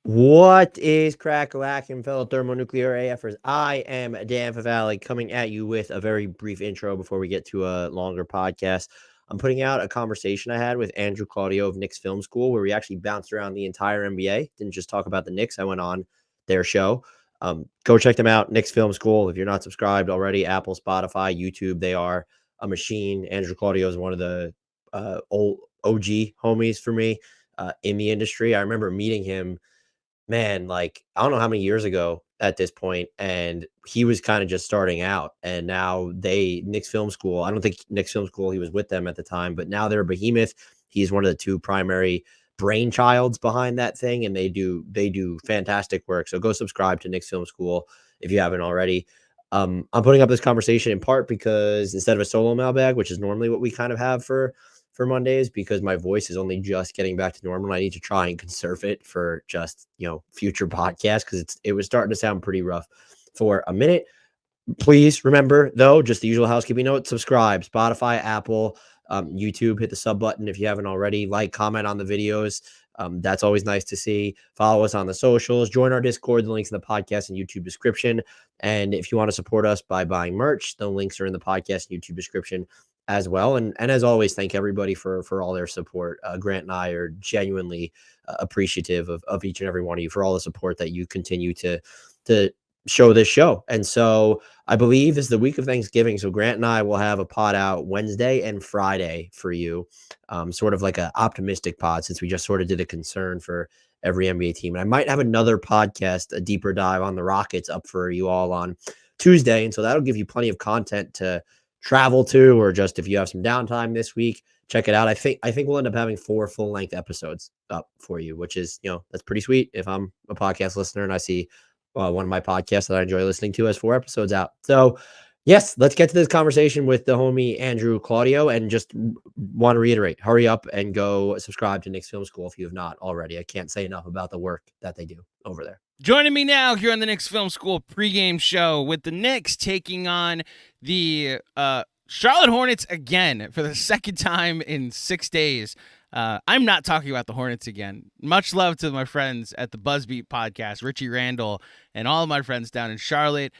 What is crack-a-lackin', fellow thermonuclear AFers? I am Dan Favale coming at you with a very brief intro before we get to a longer podcast. I'm putting out a conversation I had with Andrew Claudio of Knicks Film School where we actually bounced around the entire NBA. Didn't just talk about the Knicks. I went on their show. Go check them out, Knicks Film School. If you're not subscribed already, Apple, Spotify, YouTube, they are a machine. Andrew Claudio is one of the old OG homies for me in the industry. I remember meeting him, man, like, I don't know how many years ago at this point, and he was kind of just starting out. And now Knicks Film School, I don't think Knicks Film School, he was with them at the time, but now they're a behemoth. He's one of the two primary brainchilds behind that thing, and they do fantastic work. So go subscribe to Knicks Film School if you haven't already. I'm putting up this conversation in part because instead of a solo mailbag, which is normally what we kind of have for Mondays, because my voice is only just getting back to normal. I need to try and conserve it for just, future podcasts, because it was starting to sound pretty rough for a minute. Please remember, though, just the usual housekeeping note: subscribe, Spotify, Apple, YouTube, hit the sub button if you haven't already, like, comment on the videos. That's always nice to see. Follow us on the socials, join our Discord. The links in the podcast and YouTube description. And if you want to support us by buying merch, the links are in the podcast and YouTube description as well. And as always, thank everybody for all their support. Grant and I are genuinely appreciative of each and every one of you for all the support that you continue to show this show. And so I believe this is the week of Thanksgiving. So Grant and I will have a pod out Wednesday and Friday for you, sort of like an optimistic pod, since we just sort of did a concern for every NBA team. And I might have another podcast, a deeper dive on the Rockets, up for you all on Tuesday. And so that'll give you plenty of content to travel to, or just if you have some downtime this week, check it out. I think we'll end up having 4 full-length episodes up for you, which is, that's pretty sweet. If I'm a podcast listener and I see one of my podcasts that I enjoy listening to has 4 episodes out. So yes, let's get to this conversation with the homie Andrew Claudio, and just want to reiterate, hurry up and go subscribe to Knicks Film School if you have not already. I can't say enough about the work that they do over there. Joining me now here on the Knicks Film School pregame show, with the Knicks taking on the Charlotte Hornets again for the second time in 6 days. I'm not talking about the Hornets again. Much love to my friends at the Buzzbeat podcast, Richie Randle, and all of my friends down in Charlotte.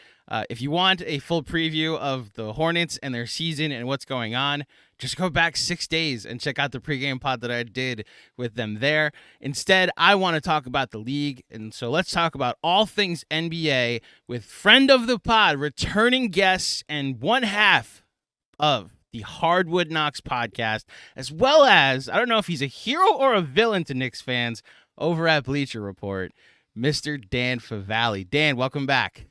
If you want a full preview of the Hornets and their season and what's going on, just go back 6 days and check out the pregame pod that I did with them there. Instead, I want to talk about the league, and so let's talk about all things NBA with friend of the pod, returning guests, and one half of the HardwoodKnocks podcast, as well as, I don't know if he's a hero or a villain to Knicks fans, over at Bleacher Report, Mr. Dan Favale. Dan, welcome back.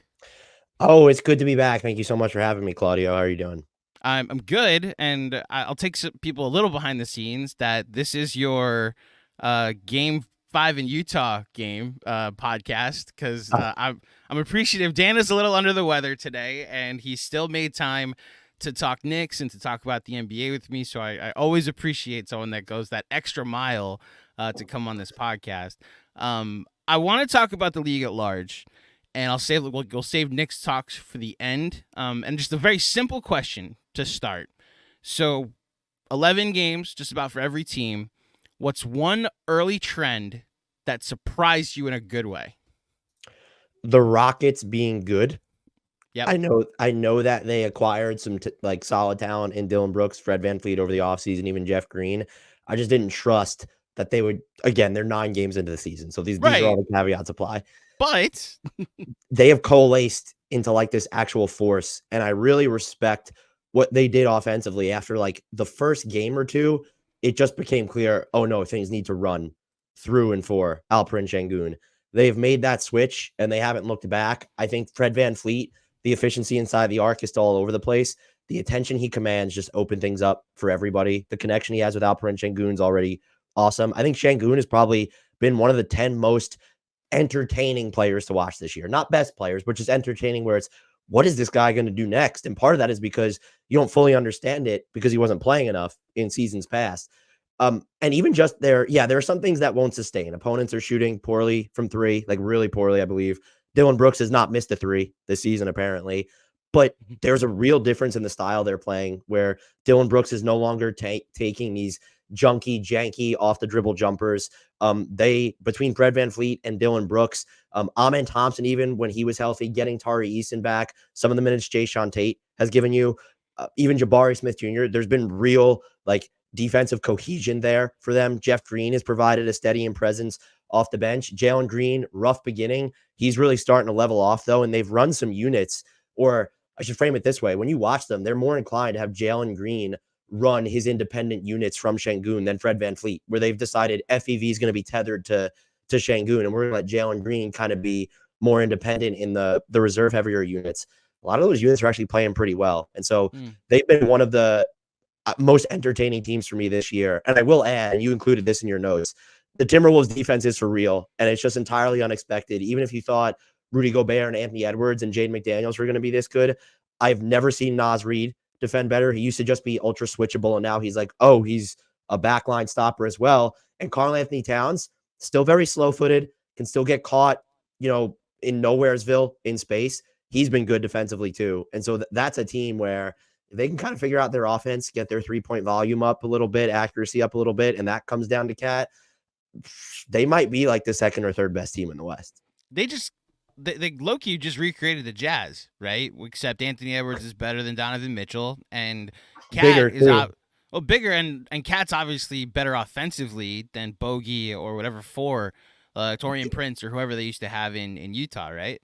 Oh, it's good to be back. Thank you so much for having me, Claudio. How are you doing? I'm good, and I'll take some people a little behind the scenes that this is your Game 5 in Utah game podcast, because I'm appreciative. Dan is a little under the weather today, and he still made time to talk Knicks and to talk about the NBA with me, so I always appreciate someone that goes that extra mile to come on this podcast. I want to talk about the league at large, and we'll save Knicks talks for the end. And just a very simple question to start. So 11 games, just about for every team. What's one early trend that surprised you in a good way? The Rockets being good. Yep. I know that they acquired some solid talent in Dillon Brooks, Fred VanVleet over the offseason, even Jeff Green. I just didn't trust that they would. Again, they're 9 games into the season, so these are all the caveats apply. But they have coalesced into this actual force, and I really respect what they did offensively. After the first game or two, it just became clear, oh no, things need to run through and for Alperen Şengün. They've made that switch, and they haven't looked back. I think Fred VanVleet, the efficiency inside the arc is still all over the place. The attention he commands just open things up for everybody. The connection he has with Alperen Şengün is already awesome. I think Şengün has probably been one of the 10 most entertaining players to watch this year. Not best players, but just entertaining, where it's, what is this guy going to do next? And part of that is because you don't fully understand it because he wasn't playing enough in seasons past. And even just there are some things that won't sustain. Opponents are shooting poorly from 3, really poorly, I believe. Dillon Brooks has not missed a 3 this season, apparently. But there's a real difference in the style they're playing, where Dillon Brooks is no longer taking these junky, janky, off the dribble jumpers. They, between Fred VanVleet and Dillon Brooks, Amen Thompson, even when he was healthy, getting Tyrese back, some of the minutes Jayshawn Tate has given you, even Jabari Smith Jr., there's been real like defensive cohesion there for them. Jeff Green has provided a steady presence off the bench. Jalen Green, rough beginning. He's really starting to level off though, and they've run some units, or I should frame it this way. When you watch them, they're more inclined to have Jalen Green run his independent units from Şengün than Fred VanVleet, where they've decided FEV is going to be tethered to Şengün, and we're going to let Jalen Green kind of be more independent in the reserve heavier units. A lot of those units are actually playing pretty well. And so they've been one of the most entertaining teams for me this year. And I will add, and you included this in your notes, the Timberwolves defense is for real, and it's just entirely unexpected. Even if you thought Rudy Gobert and Anthony Edwards and Jaden McDaniels were going to be this good, I've never seen Naz Reid defend better. He used to just be ultra switchable, and now he's like, oh, he's a backline stopper as well. And Karl-Anthony Towns, still very slow-footed, can still get caught, in nowheresville in space. He's been good defensively too. And so that's a team where they can kind of figure out their offense, get their 3-point volume up a little bit, accuracy up a little bit, and that comes down to Cat. They might be like the second or third best team in the West. They low-key just recreated the Jazz, right? Except Anthony Edwards is better than Donovan Mitchell, and Cat is bigger, and Cat's obviously better offensively than Bogey or whatever Torian Prince or whoever they used to have in Utah, right?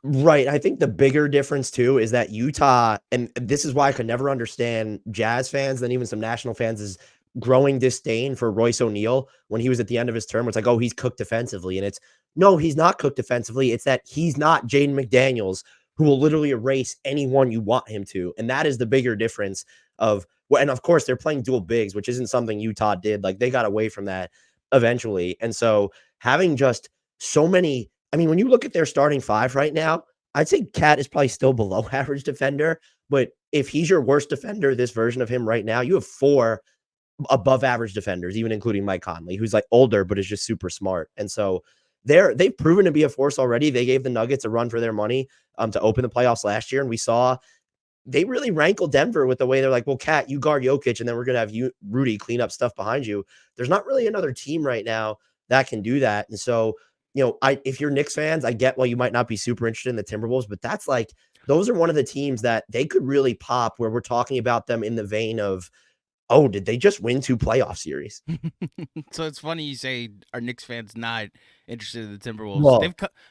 Right. I think the bigger difference too is that Utah, and this is why I could never understand Jazz fans, then even some national fans, is growing disdain for Royce O'Neal when he was at the end of his term. It's like, oh, he's cooked defensively. And it's, no, he's not cooked defensively. It's that he's not Jaden McDaniels, who will literally erase anyone you want him to. And that is the bigger difference of, and of course they're playing dual bigs, which isn't something Utah did. Like they got away from that eventually. And so having just so many, I mean, when you look at their starting five right now, I'd say Cat is probably still below average defender, but if he's your worst defender, this version of him right now, you have 4 above average defenders, even including Mike Conley, who's like older, but is just super smart. And so they've proven to be a force already. They gave the Nuggets a run for their money to open the playoffs last year. And we saw they really rankled Denver with the way they're like, well, Cat, you guard Jokic, and then we're going to have Rudy clean up stuff behind you. There's not really another team right now that can do that. And so, if you're Knicks fans, I get why you might not be super interested in the Timberwolves, but that's like, those are one of the teams that they could really pop, where we're talking about them in the vein of, oh, did they just win 2 playoff series? So it's funny you say are Knicks fans not interested in the Timberwolves. Well,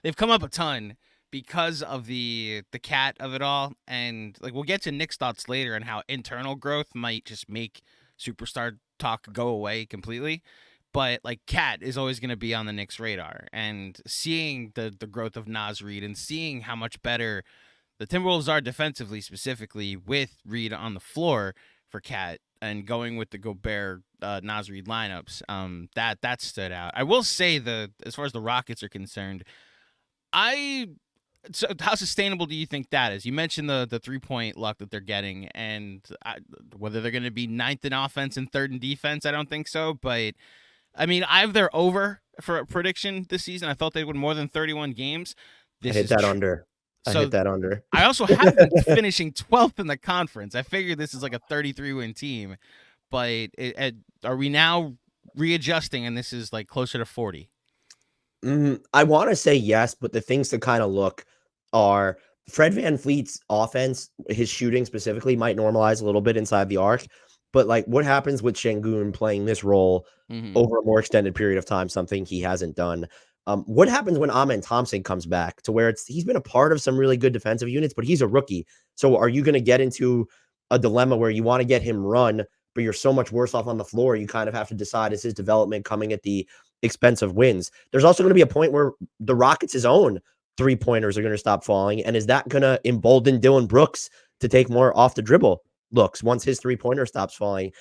they've come up a ton because of the Cat of it all, and like we'll get to Knicks thoughts later and how internal growth might just make superstar talk go away completely. But like Cat is always going to be on the Knicks radar, and seeing the growth of Naz Reid and seeing how much better the Timberwolves are defensively, specifically with Reid on the floor for Cat, and going with the Gobert Naz Reid lineups, that stood out. I will say as far as the Rockets are concerned, so how sustainable do you think that is? You mentioned the 3-point luck that they're getting, and whether they're going to be 9th in offense and 3rd in defense, I don't think so. But I mean, I have their over for a prediction this season. I thought they'd win more than 31 games. I hit that under. I also have them finishing 12th in the conference. I figured this is like a 33-win team, but are we now readjusting and this is like closer to 40? I want to say yes, but the things to kind of look are Fred VanVleet's offense, his shooting specifically, might normalize a little bit inside the arc. But like, what happens with Şengün playing this role over a more extended period of time, something he hasn't done? What happens when Amen Thompson comes back to where he's been a part of some really good defensive units, but he's a rookie. So are you going to get into a dilemma where you want to get him run, but you're so much worse off on the floor? You kind of have to decide, is his development coming at the expense of wins? There's also going to be a point where the Rockets' own 3-pointers are going to stop falling. And is that going to embolden Dillon Brooks to take more off the dribble looks once his 3-pointer stops falling?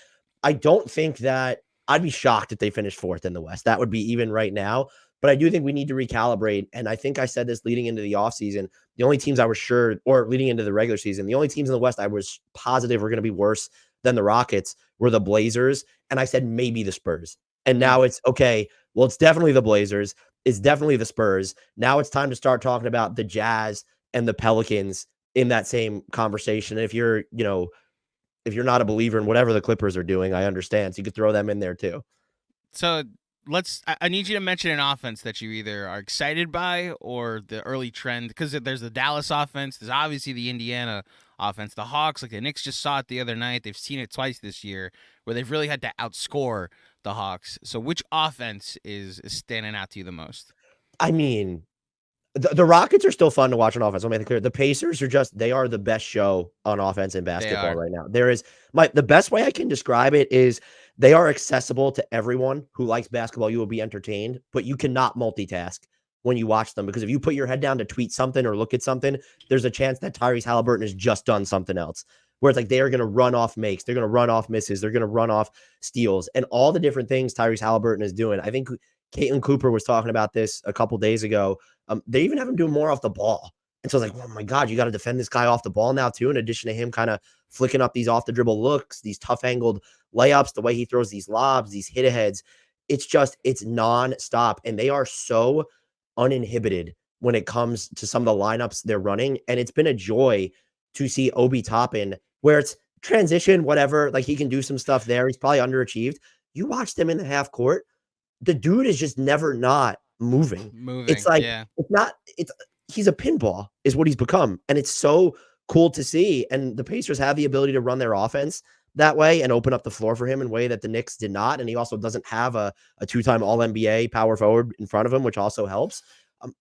I don't think that I'd be shocked if they finished 4th in the West. That would be even right now. But I do think we need to recalibrate. And I think I said this leading into the offseason. The only teams I was sure, or leading into the regular season, the only teams in the West I was positive were going to be worse than the Rockets were the Blazers. And I said maybe the Spurs. And now it's okay. Well, it's definitely the Blazers. It's definitely the Spurs. Now it's time to start talking about the Jazz and the Pelicans in that same conversation. And if you're, if you're not a believer in whatever the Clippers are doing, I understand. So you could throw them in there too. So I need you to mention an offense that you either are excited by or the early trend, because there's the Dallas offense, there's obviously the Indiana offense, the Hawks, like the Knicks just saw it the other night. They've seen it twice this year where they've really had to outscore the Hawks. So which offense is standing out to you the most? I mean, the Rockets are still fun to watch on offense. I'll make it clear. The Pacers they are the best show on offense in basketball right now. The best way I can describe it is they are accessible to everyone who likes basketball. You will be entertained, but you cannot multitask when you watch them, because if you put your head down to tweet something or look at something, there's a chance that Tyrese Haliburton has just done something else. Where it's like they are going to run off makes, they're going to run off misses, they're going to run off steals, and all the different things Tyrese Haliburton is doing. I think Caitlin Cooper was talking about this a couple days ago. They even have him doing more off the ball. And so it's like, oh my God, you got to defend this guy off the ball now too, in addition to him kind of flicking up these off the dribble looks, these tough angled layups, the way he throws these lobs, these hit aheads. It's nonstop. And they are so uninhibited when it comes to some of the lineups they're running. And it's been a joy to see Obi Toppin, where it's transition, whatever, like he can do some stuff there. He's probably underachieved. You watch them in the half court, the dude is just never not moving. It's like, yeah. He's a pinball is what he's become. And it's so cool to see. And the Pacers have the ability to run their offense that way and open up the floor for him in a way that the Knicks did not. And he also doesn't have a two-time All-NBA power forward in front of him, which also helps.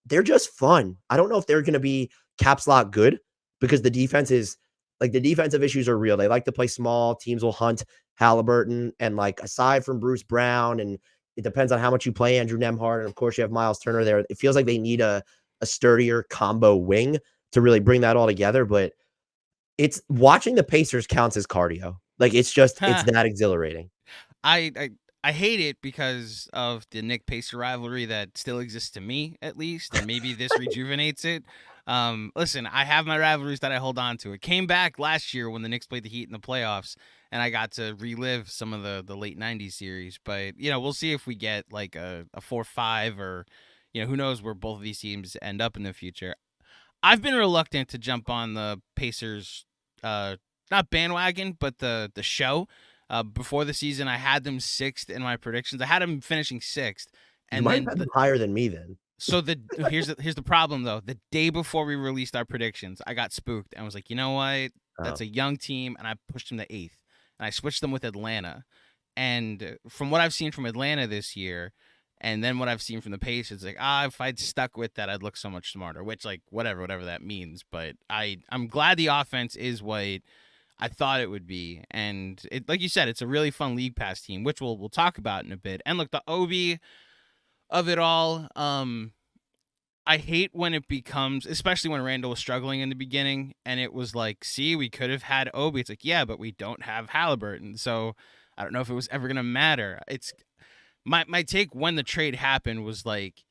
They're just fun. I don't know if they're going to be caps lock good, because the defensive issues are real. They like to play small. Teams will hunt Haliburton. And like, aside from Bruce Brown, and it depends on how much you play Andrew Nembhard, and of course you have Miles Turner there, it feels like they need a sturdier combo wing to really bring that all together. But it's watching the Pacers counts as cardio. Like, it's that exhilarating. I hate it because of the Knick Pacer rivalry that still exists to me, at least, and maybe this rejuvenates it. Listen, I have my rivalries that I hold on to. It came back last year when the Knicks played the Heat in the playoffs, and I got to relive some of the late 90s series. But, we'll see if we get like a 4-5, or, who knows where both of these teams end up in the future. I've been reluctant to jump on the Pacers, not bandwagon, but the show. Before the season, I had them 6th in my predictions. I had them finishing 6th, and you might have them higher than me then. So here's the problem though. The day before we released our predictions, I got spooked and was like, you know what? That's a young team, and I pushed them to 8th, and I switched them with Atlanta. And from what I've seen from Atlanta this year, and then what I've seen from the Pacers, like, if I'd stuck with that, I'd look so much smarter. Which, like, whatever that means. But I'm glad the offense is what I thought it would be. And like you said, it's a really fun League Pass team, which we'll talk about in a bit. And look, the Obi of it all, I hate when it becomes, especially when Randle was struggling in the beginning, and it was like, see, we could have had Obi. It's like, yeah, but we don't have Haliburton. So I don't know if it was ever going to matter. It's my take when the trade happened was like,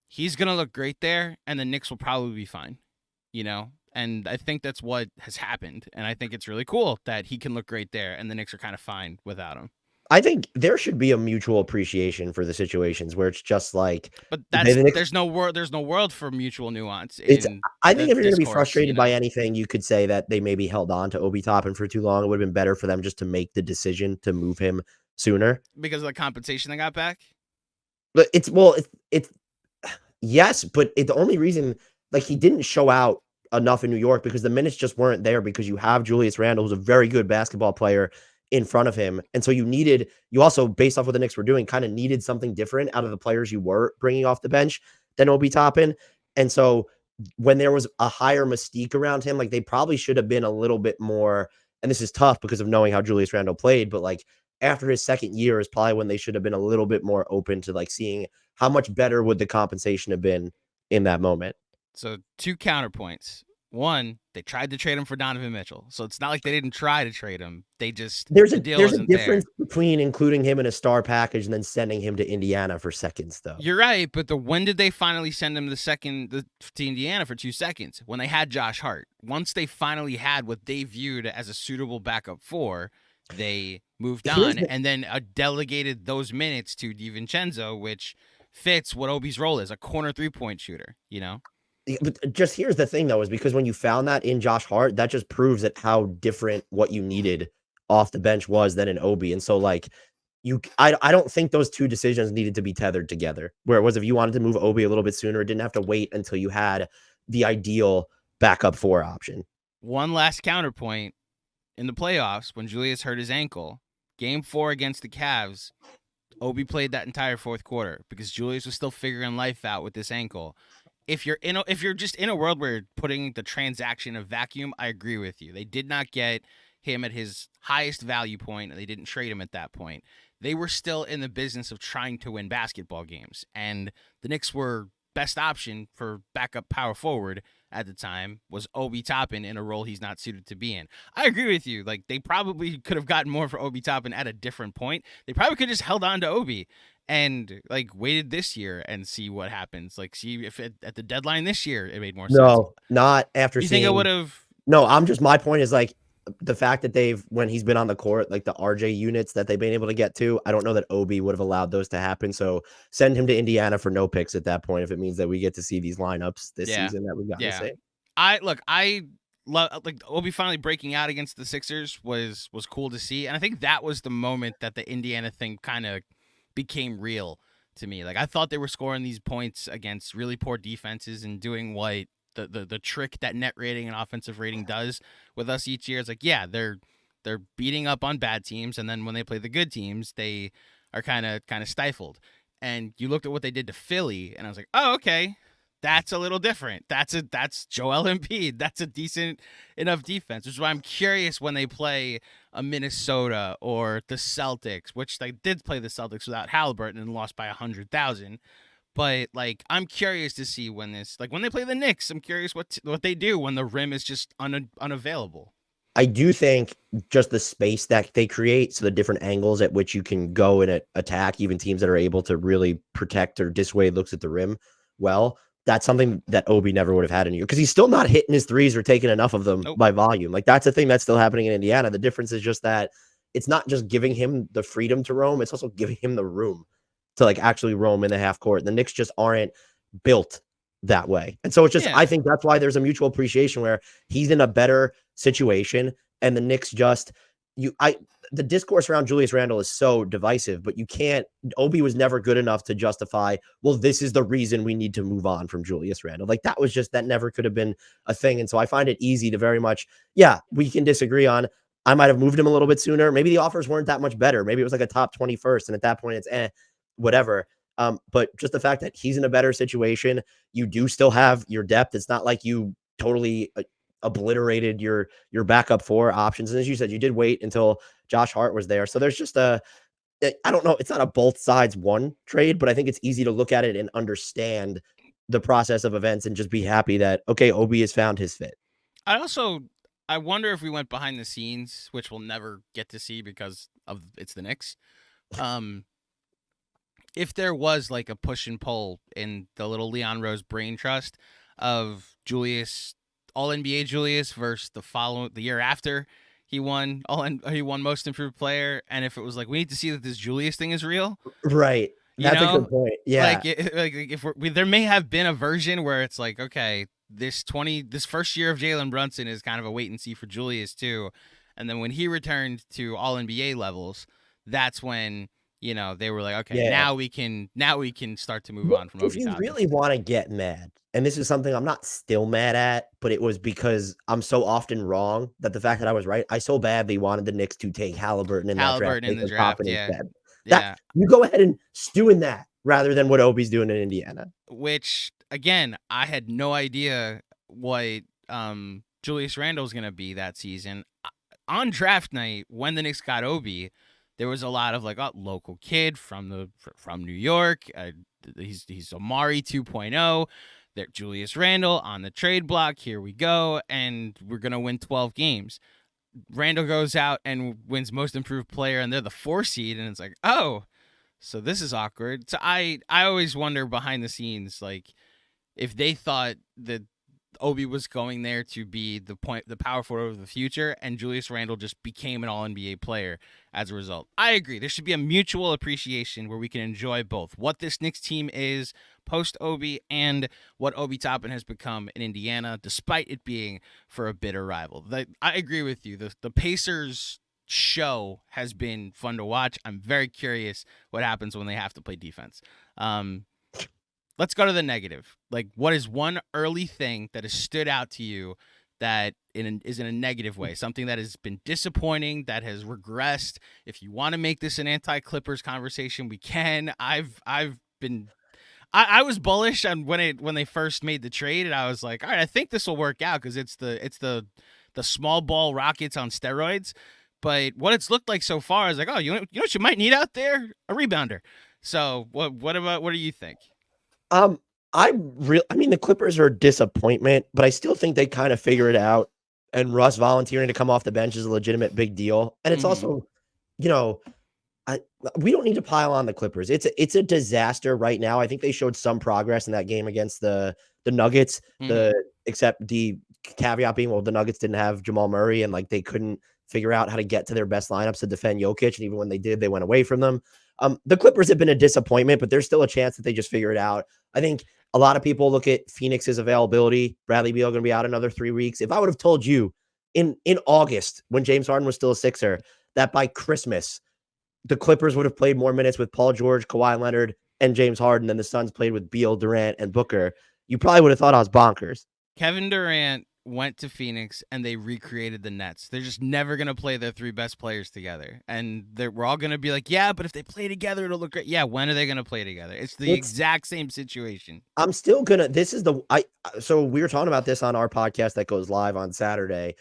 he's going to look great there, and the Knicks will probably be fine, And I think that's what has happened. And I think it's really cool that he can look great there, and the Knicks are kind of fine without him. I think there should be a mutual appreciation for the situations where it's just like, but there's no world for mutual nuance. I think if you're going to be frustrated by anything, you could say that they maybe held on to Obi Toppin for too long. It would have been better for them just to make the decision to move him sooner because of the compensation they got back. But yes, but the only reason, like, he didn't show out enough in New York because the minutes just weren't there, because you have Julius Randle, who's a very good basketball player, in front of him. And so you also, based off what the Knicks were doing, kind of needed something different out of the players you were bringing off the bench than Obi Toppin. And so when there was a higher mystique around him, like, they probably should have been a little bit more, and this is tough because of knowing how Julius Randle played, but like, after his second year is probably when they should have been a little bit more open to like seeing how much better would the compensation have been in that moment. So 2 counterpoints. One, they tried to trade him for Donovan Mitchell. So it's not like they didn't try to trade him. They just, there's a difference between including him in a star package and then sending him to Indiana for seconds, though. You're right. But when did they finally send him to Indiana for 2 seconds? When they had Josh Hart. Once they finally had what they viewed as a suitable backup 4, they moved on and then delegated those minutes to DiVincenzo, which fits what Obi's role is, a corner 3-point shooter, But just here's the thing, though, is because when you found that in Josh Hart, that just proves that how different what you needed off the bench was than an Obi. And so like I don't think those two decisions needed to be tethered together. Where it was if you wanted to move Obi a little bit sooner, it didn't have to wait until you had the ideal backup 4 option. One last counterpoint in the playoffs when Julius hurt his ankle, game 4 against the Cavs, Obi played that entire fourth quarter because Julius was still figuring life out with this ankle. If you're just in a world where you're putting the transaction in a vacuum, I agree with you. They did not get him at his highest value point, and they didn't trade him at that point. They were still in the business of trying to win basketball games, and the Knicks were best option for backup power forward at the time was Obi Toppin in a role he's not suited to be in. I agree with you. Like, they probably could have gotten more for Obi Toppin at a different point. They probably could have just held on to Obi and like waited this year and see what happens. Like, see if at the deadline this year it made more sense. No, not after You seeing. think it would have? No, my point is like the fact that when he's been on the court, like the RJ units that they've been able to get to, I don't know that Obi would have allowed those to happen. So send him to Indiana for no picks at that point if it means that we get to see these lineups this season that we've got to see. I love like Obi finally breaking out against the Sixers was cool to see, and I think that was the moment that the Indiana thing kind of became real to me. Like, I thought they were scoring these points against really poor defenses and doing what the trick that net rating and offensive rating does with us each year. It's like, yeah, they're beating up on bad teams, and then when they play the good teams, they are kind of stifled. And you looked at what they did to Philly, and I was like, oh, okay, that's a little different. That's Joel Embiid. That's a decent enough defense, which is why I'm curious when they play a Minnesota or the Celtics, which they did play the Celtics without Haliburton and lost by 100,000. But like, I'm curious to see when they play the Knicks. I'm curious what they do when the rim is just unavailable. I do think just the space that they create, so the different angles at which you can go and attack even teams that are able to really protect or dissuade looks at the rim. Well, that's something that Obi never would have had in you because he's still not hitting his threes or taking enough of them by volume. Like, that's a thing that's still happening in Indiana. The difference is just that it's not just giving him the freedom to roam. It's also giving him the room to like actually roam in the half court. The Knicks just aren't built that way. And so it's just, I think that's why there's a mutual appreciation where he's in a better situation and the Knicks just, the discourse around Julius Randle is so divisive, but Obi was never good enough to justify, well, this is the reason we need to move on from Julius Randle. Like, that never could have been a thing. And so I find it easy to very much, we can disagree on, I might have moved him a little bit sooner. Maybe the offers weren't that much better. Maybe it was like a top 21st. And at that point it's whatever. But just the fact that he's in a better situation, you do still have your depth. It's not like you totally obliterated your backup 4 options. And as you said, you did wait until Josh Hart was there. So there's just I don't know, it's not a both sides one trade, but I think it's easy to look at it and understand the process of events and just be happy that, okay, Obi has found his fit. I wonder if we went behind the scenes, which we'll never get to see because it's the Knicks. If there was like a push and pull in the little Leon Rose brain trust of Julius, all NBA Julius versus the year after he won most improved player, and if it was like, we need to see that this Julius thing is real, right? That's a good point. Yeah, if there may have been a version where it's like, okay, this first year of Jalen Brunson is kind of a wait and see for Julius too, and then when he returned to all NBA levels, that's when they were like, okay, now we can start to move on from Obi Toppin. If you really want to get mad, and this is something I'm not still mad at, but it was because I'm so often wrong that the fact that I was right, I so badly wanted the Knicks to take Haliburton in the draft. You go ahead and stew in that rather than what Obi's doing in Indiana. Which, again, I had no idea what Julius Randle was going to be that season. On draft night, when the Knicks got Obi, there was a lot of like, local kid from New York. He's Amari 2.0. That Julius Randle on the trade block. Here we go, and we're gonna win 12 games. Randle goes out and wins most improved player, and they're the 4 seed, and it's like, oh, so this is awkward. So I always wonder behind the scenes, like, if they thought that Obi was going there to be the power forward of the future, and Julius Randle just became an all-NBA player as a result. I agree. There should be a mutual appreciation where we can enjoy both what this Knicks team is post-Obi and what Obi Toppin has become in Indiana, despite it being for a bitter rival. I agree with you. The Pacers show has been fun to watch. I'm very curious what happens when they have to play defense. Let's go to the negative. Like, what is one early thing that has stood out to you that is in a negative way? Something that has been disappointing, that has regressed. If you want to make this an anti-Clippers conversation, we can. I was bullish on when they first made the trade, and I was like, all right, I think this will work out because it's the small ball Rockets on steroids. But what it's looked like so far is like, oh, you know what you might need out there? A rebounder. So what do you think? I mean, the Clippers are a disappointment, but I still think they kind of figure it out. And Russ volunteering to come off the bench is a legitimate big deal. And it's also, you know, we don't need to pile on the Clippers. It's a disaster right now. I think they showed some progress in that game against the Nuggets. Except the caveat being, well, the Nuggets didn't have Jamal Murray, and like they couldn't figure out how to get to their best lineups to defend Jokic. And even when they did, they went away from them. The Clippers have been a disappointment, but there's still a chance that they just figure it out. I think a lot of people look at Phoenix's availability. Bradley Beal going to be out another 3 weeks. If I would have told you in August when James Harden was still a Sixer that by Christmas the Clippers would have played more minutes with Paul George, Kawhi Leonard, and James Harden than the Suns played with Beal, Durant, and Booker, you probably would have thought I was bonkers. Kevin Durant went to Phoenix and they recreated the Nets. They're just never going to play their 3 best players together. And we're all going to be like, yeah, but if they play together, it'll look great. Yeah, when are they going to play together? It's the exact same situation. I'm still going to, so we were talking about this on our podcast that goes live on Saturday,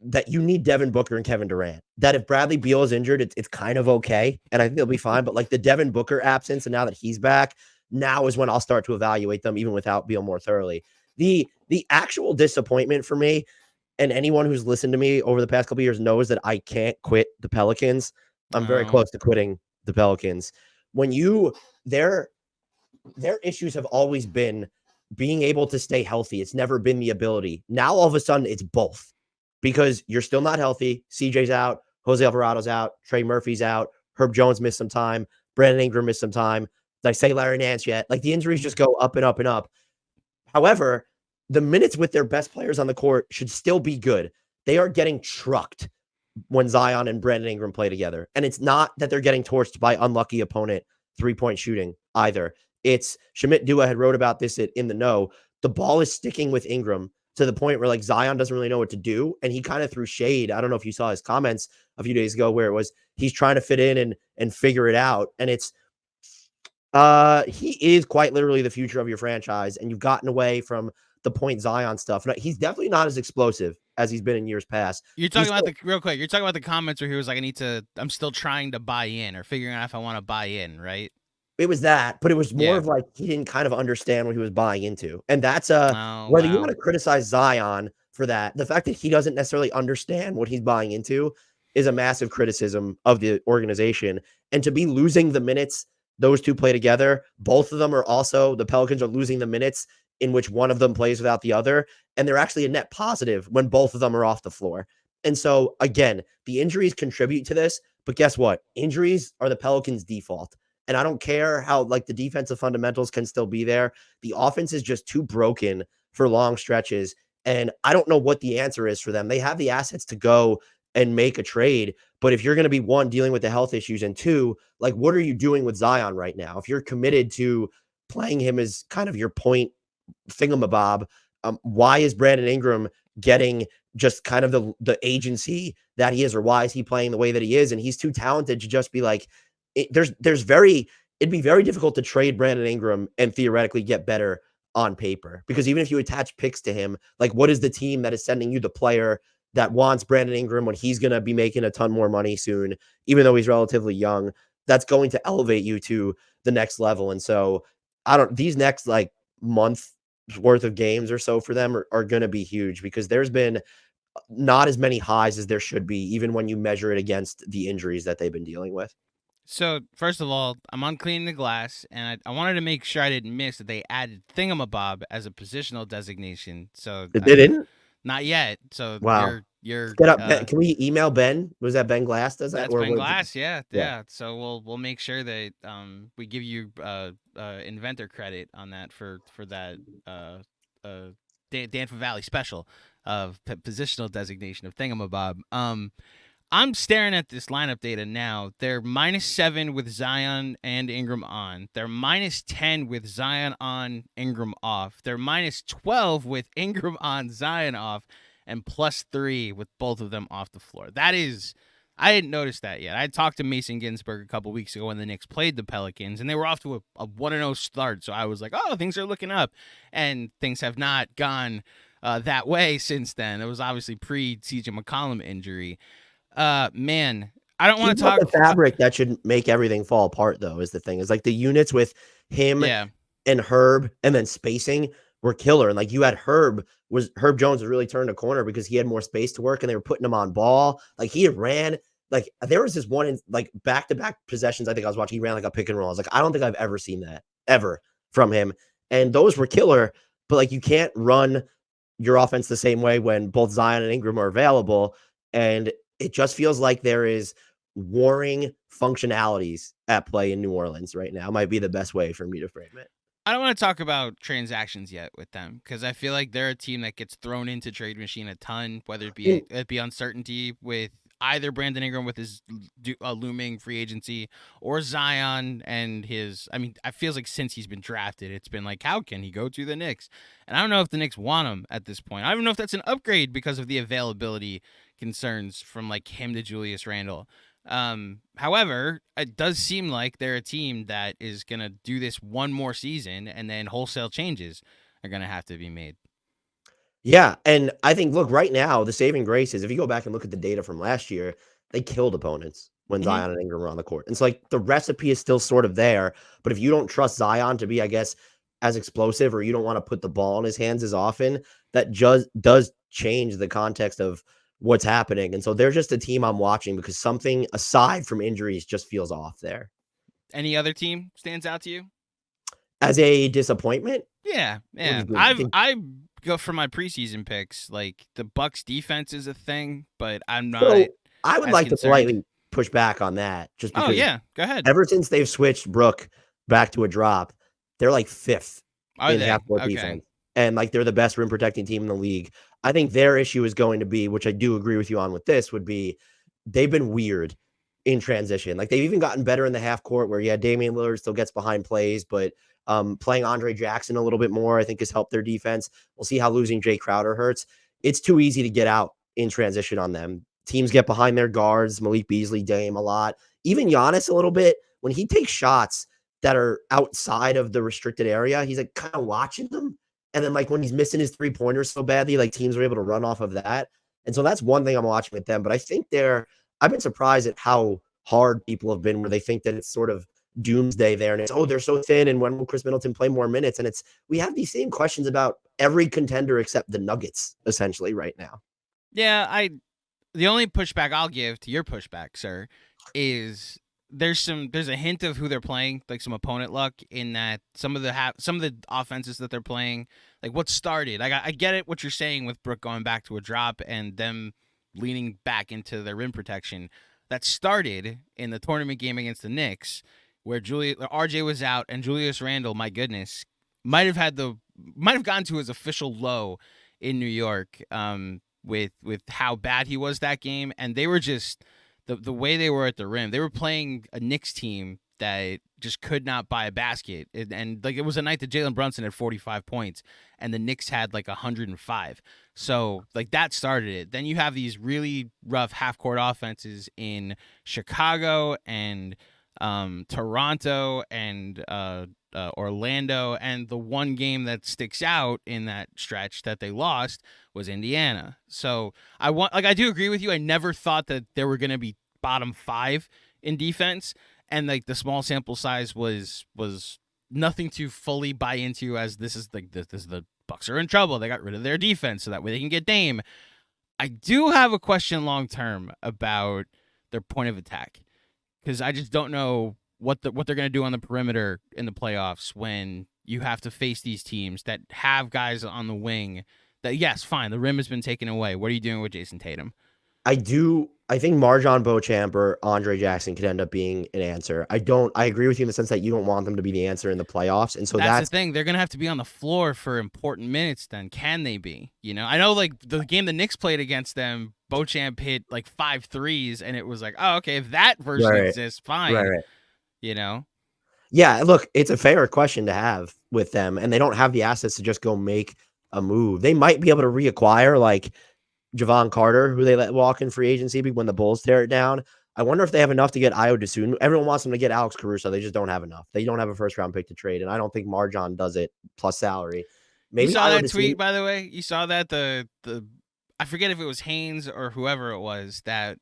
that you need Devin Booker and Kevin Durant. That if Bradley Beal is injured, it's kind of okay. And I think they'll be fine. But like the Devin Booker absence, and now that he's back, now is when I'll start to evaluate them even without Beal more thoroughly. The actual disappointment for me, and anyone who's listened to me over the past couple of years knows that I can't quit the Pelicans. I'm very close to quitting the Pelicans. Their issues have always been being able to stay healthy. It's never been the ability. Now all of a sudden it's both. Because you're still not healthy. CJ's out. Jose Alvarado's out. Trey Murphy's out. Herb Jones missed some time. Brandon Ingram missed some time. Did I say Larry Nance yet? Like the injuries just go up and up and up. However, the minutes with their best players on the court should still be good. They are getting trucked when Zion and Brandon Ingram play together. And it's not that they're getting torched by unlucky opponent 3-point shooting either. It's Shamit Dua had wrote about this in the know. The ball is sticking with Ingram to the point where like Zion doesn't really know what to do. And he kind of threw shade. I don't know if you saw his comments a few days ago where it was, he's trying to fit in and figure it out. And it's, he is quite literally the future of your franchise. And you've gotten away from the point Zion stuff. He's definitely not as explosive as he's been in years past. You're talking about real quick. You're talking about the comments where he was like, I'm still trying to buy in or figuring out if I want to buy in. Right. It was that, but it was more of like he didn't kind of understand what he was buying into. And that's whether you want to criticize Zion for that, the fact that he doesn't necessarily understand what he's buying into is a massive criticism of the organization. And to be losing the minutes those two play together, both of them are also, the Pelicans are losing the minutes in which one of them plays without the other. And they're actually a net positive when both of them are off the floor. And so again, the injuries contribute to this, but guess what? Injuries are the Pelicans' default. And I don't care how like the defensive fundamentals can still be there. The offense is just too broken for long stretches. And I don't know what the answer is for them. They have the assets to go and make a trade. But if you're going to be one, dealing with the health issues, and two, like what are you doing with Zion right now? If you're committed to playing him as kind of your point thingamabob, why is Brandon Ingram getting just kind of the agency that he is, or why is he playing the way that he is? And he's too talented to just be like, it'd be very difficult to trade Brandon Ingram and theoretically get better on paper, because even if you attach picks to him, like what is the team that is sending you the player that wants Brandon Ingram when he's going to be making a ton more money soon, even though he's relatively young, that's going to elevate you to the next level. And so these next like month worth of games or so for them are going to be huge, because there's been not as many highs as there should be, even when you measure it against the injuries that they've been dealing with. So, first of all, I'm on Cleaning the Glass, and I wanted to make sure I didn't miss that they added Thingamabob as a positional designation. So they didn't? Not yet. So wow. You're can we email Ben? Was that Ben Glass does that? That's Ben Glass, yeah. So we'll make sure that we give you inventor credit on that for that Dan Valley special of positional designation of Thingamabob. I'm staring at this lineup data now. They're -7 with Zion and Ingram on. They're -10 with Zion on, Ingram off. They're -12 with Ingram on, Zion off, and +3 with both of them off the floor. That is, I didn't notice that yet. I talked to Mason Ginsberg a couple weeks ago when the Knicks played the Pelicans, and they were off to a 1-0 start. So I was like, oh, things are looking up. And things have not gone that way since then. It was obviously pre-CJ McCollum injury. Man, I don't want to talk the fabric that should make everything fall apart, though, is the thing. Is like the units with him and Herb and then spacing were killer. And like you had Herb Jones was really turned a corner because he had more space to work and they were putting him on ball. Like he ran, like there was this one in like back-to-back possessions. I think I was watching, he ran like a pick and roll. I was like, I don't think I've ever seen that ever from him. And those were killer, but like you can't run your offense the same way when both Zion and Ingram are available. And it just feels like there is warring functionalities at play in New Orleans right now. Might be the best way for me to frame it. I don't want to talk about transactions yet with them because I feel like they're a team that gets thrown into trade machine a ton, whether it be uncertainty with either Brandon Ingram with his looming free agency or Zion and his. I mean, it feels like since he's been drafted, it's been like, how can he go to the Knicks? And I don't know if the Knicks want him at this point. I don't know if that's an upgrade because of the availability concerns from like him to Julius Randle. However, it does seem like they're a team that is going to do this one more season and then wholesale changes are going to have to be made. Yeah. And I think, look, right now, the saving grace is if you go back and look at the data from last year, they killed opponents when Zion and Ingram were on the court. And so like the recipe is still sort of there, but if you don't trust Zion to be, I guess, as explosive, or you don't want to put the ball in his hands as often, that just does change the context of what's happening. And so they're just a team I'm watching because something aside from injuries just feels off there. Any other team stands out to you as a disappointment? Yeah. I go for my preseason picks. Like the Bucks defense is a thing, but I'm not. So I would like to politely push back on that just because. Oh yeah, go ahead. Ever since they've switched Brook back to a drop, they're like 5th in half-court defense. And like they're the best rim protecting team in the league. I think their issue is going to be, which I do agree with you on with this, would be they've been weird in transition. Like they've even gotten better in the half court where, yeah, Damian Lillard still gets behind plays, but playing Andre Jackson a little bit more, I think, has helped their defense. We'll see how losing Jay Crowder hurts. It's too easy to get out in transition on them. Teams get behind their guards, Malik Beasley, Dame a lot. Even Giannis a little bit. When he takes shots that are outside of the restricted area, he's like kind of watching them. And then like when he's missing his 3-pointers so badly, like teams are able to run off of that. And so that's one thing I'm watching with them. But I think I've been surprised at how hard people have been where they think that it's sort of doomsday there. And it's, oh, they're so thin. And when will Chris Middleton play more minutes? And we have these same questions about every contender except the Nuggets essentially right now. Yeah. The only pushback I'll give to your pushback, sir, is there's a hint of who they're playing, like some opponent luck in that some of the offenses that they're playing, like what started. I get it what you're saying with Brook going back to a drop and them leaning back into their rim protection. That started in the tournament game against the Knicks, where RJ was out and Julius Randle, my goodness, might have gotten to his official low in New York, with how bad he was that game, and they were just. The way they were at the rim, they were playing a Knicks team that just could not buy a basket. And like it was a night that Jalen Brunson had 45 points and the Knicks had like 105. So like that started it. Then you have these really rough half-court offenses in Chicago and Toronto and Orlando. And the one game that sticks out in that stretch that they lost was Indiana. So I do agree with you. I never thought that there were going to be bottom 5 in defense, and like the small sample size was nothing to fully buy into. As this is the Bucks are in trouble. They got rid of their defense so that way they can get Dame. I do have a question long term about their point of attack because I just don't know what they're going to do on the perimeter in the playoffs when you have to face these teams that have guys on the wing that, yes, fine, the rim has been taken away. What are you doing with Jason Tatum? I think Marjon Beauchamp or Andre Jackson could end up being an answer. I agree with you in the sense that you don't want them to be the answer in the playoffs. And so That's the thing. They're going to have to be on the floor for important minutes then. Can they be? I know like the game the Knicks played against them, Beauchamp hit like 5 threes, and it was like, oh, okay, if that version exists, fine. Right. Yeah, look, it's a fair question to have with them, and they don't have the assets to just go make a move. They might be able to reacquire like Javon Carter, who they let walk in free agency when the Bulls tear it down. I wonder if they have enough to get Ayo Dosunmu. Everyone wants them to get Alex Caruso. They just don't have enough. They don't have a first-round pick to trade, and I don't think Marjon does it plus salary. Maybe you saw that tweet, by the way? You saw that? The I forget if it was Haynes or whoever it was that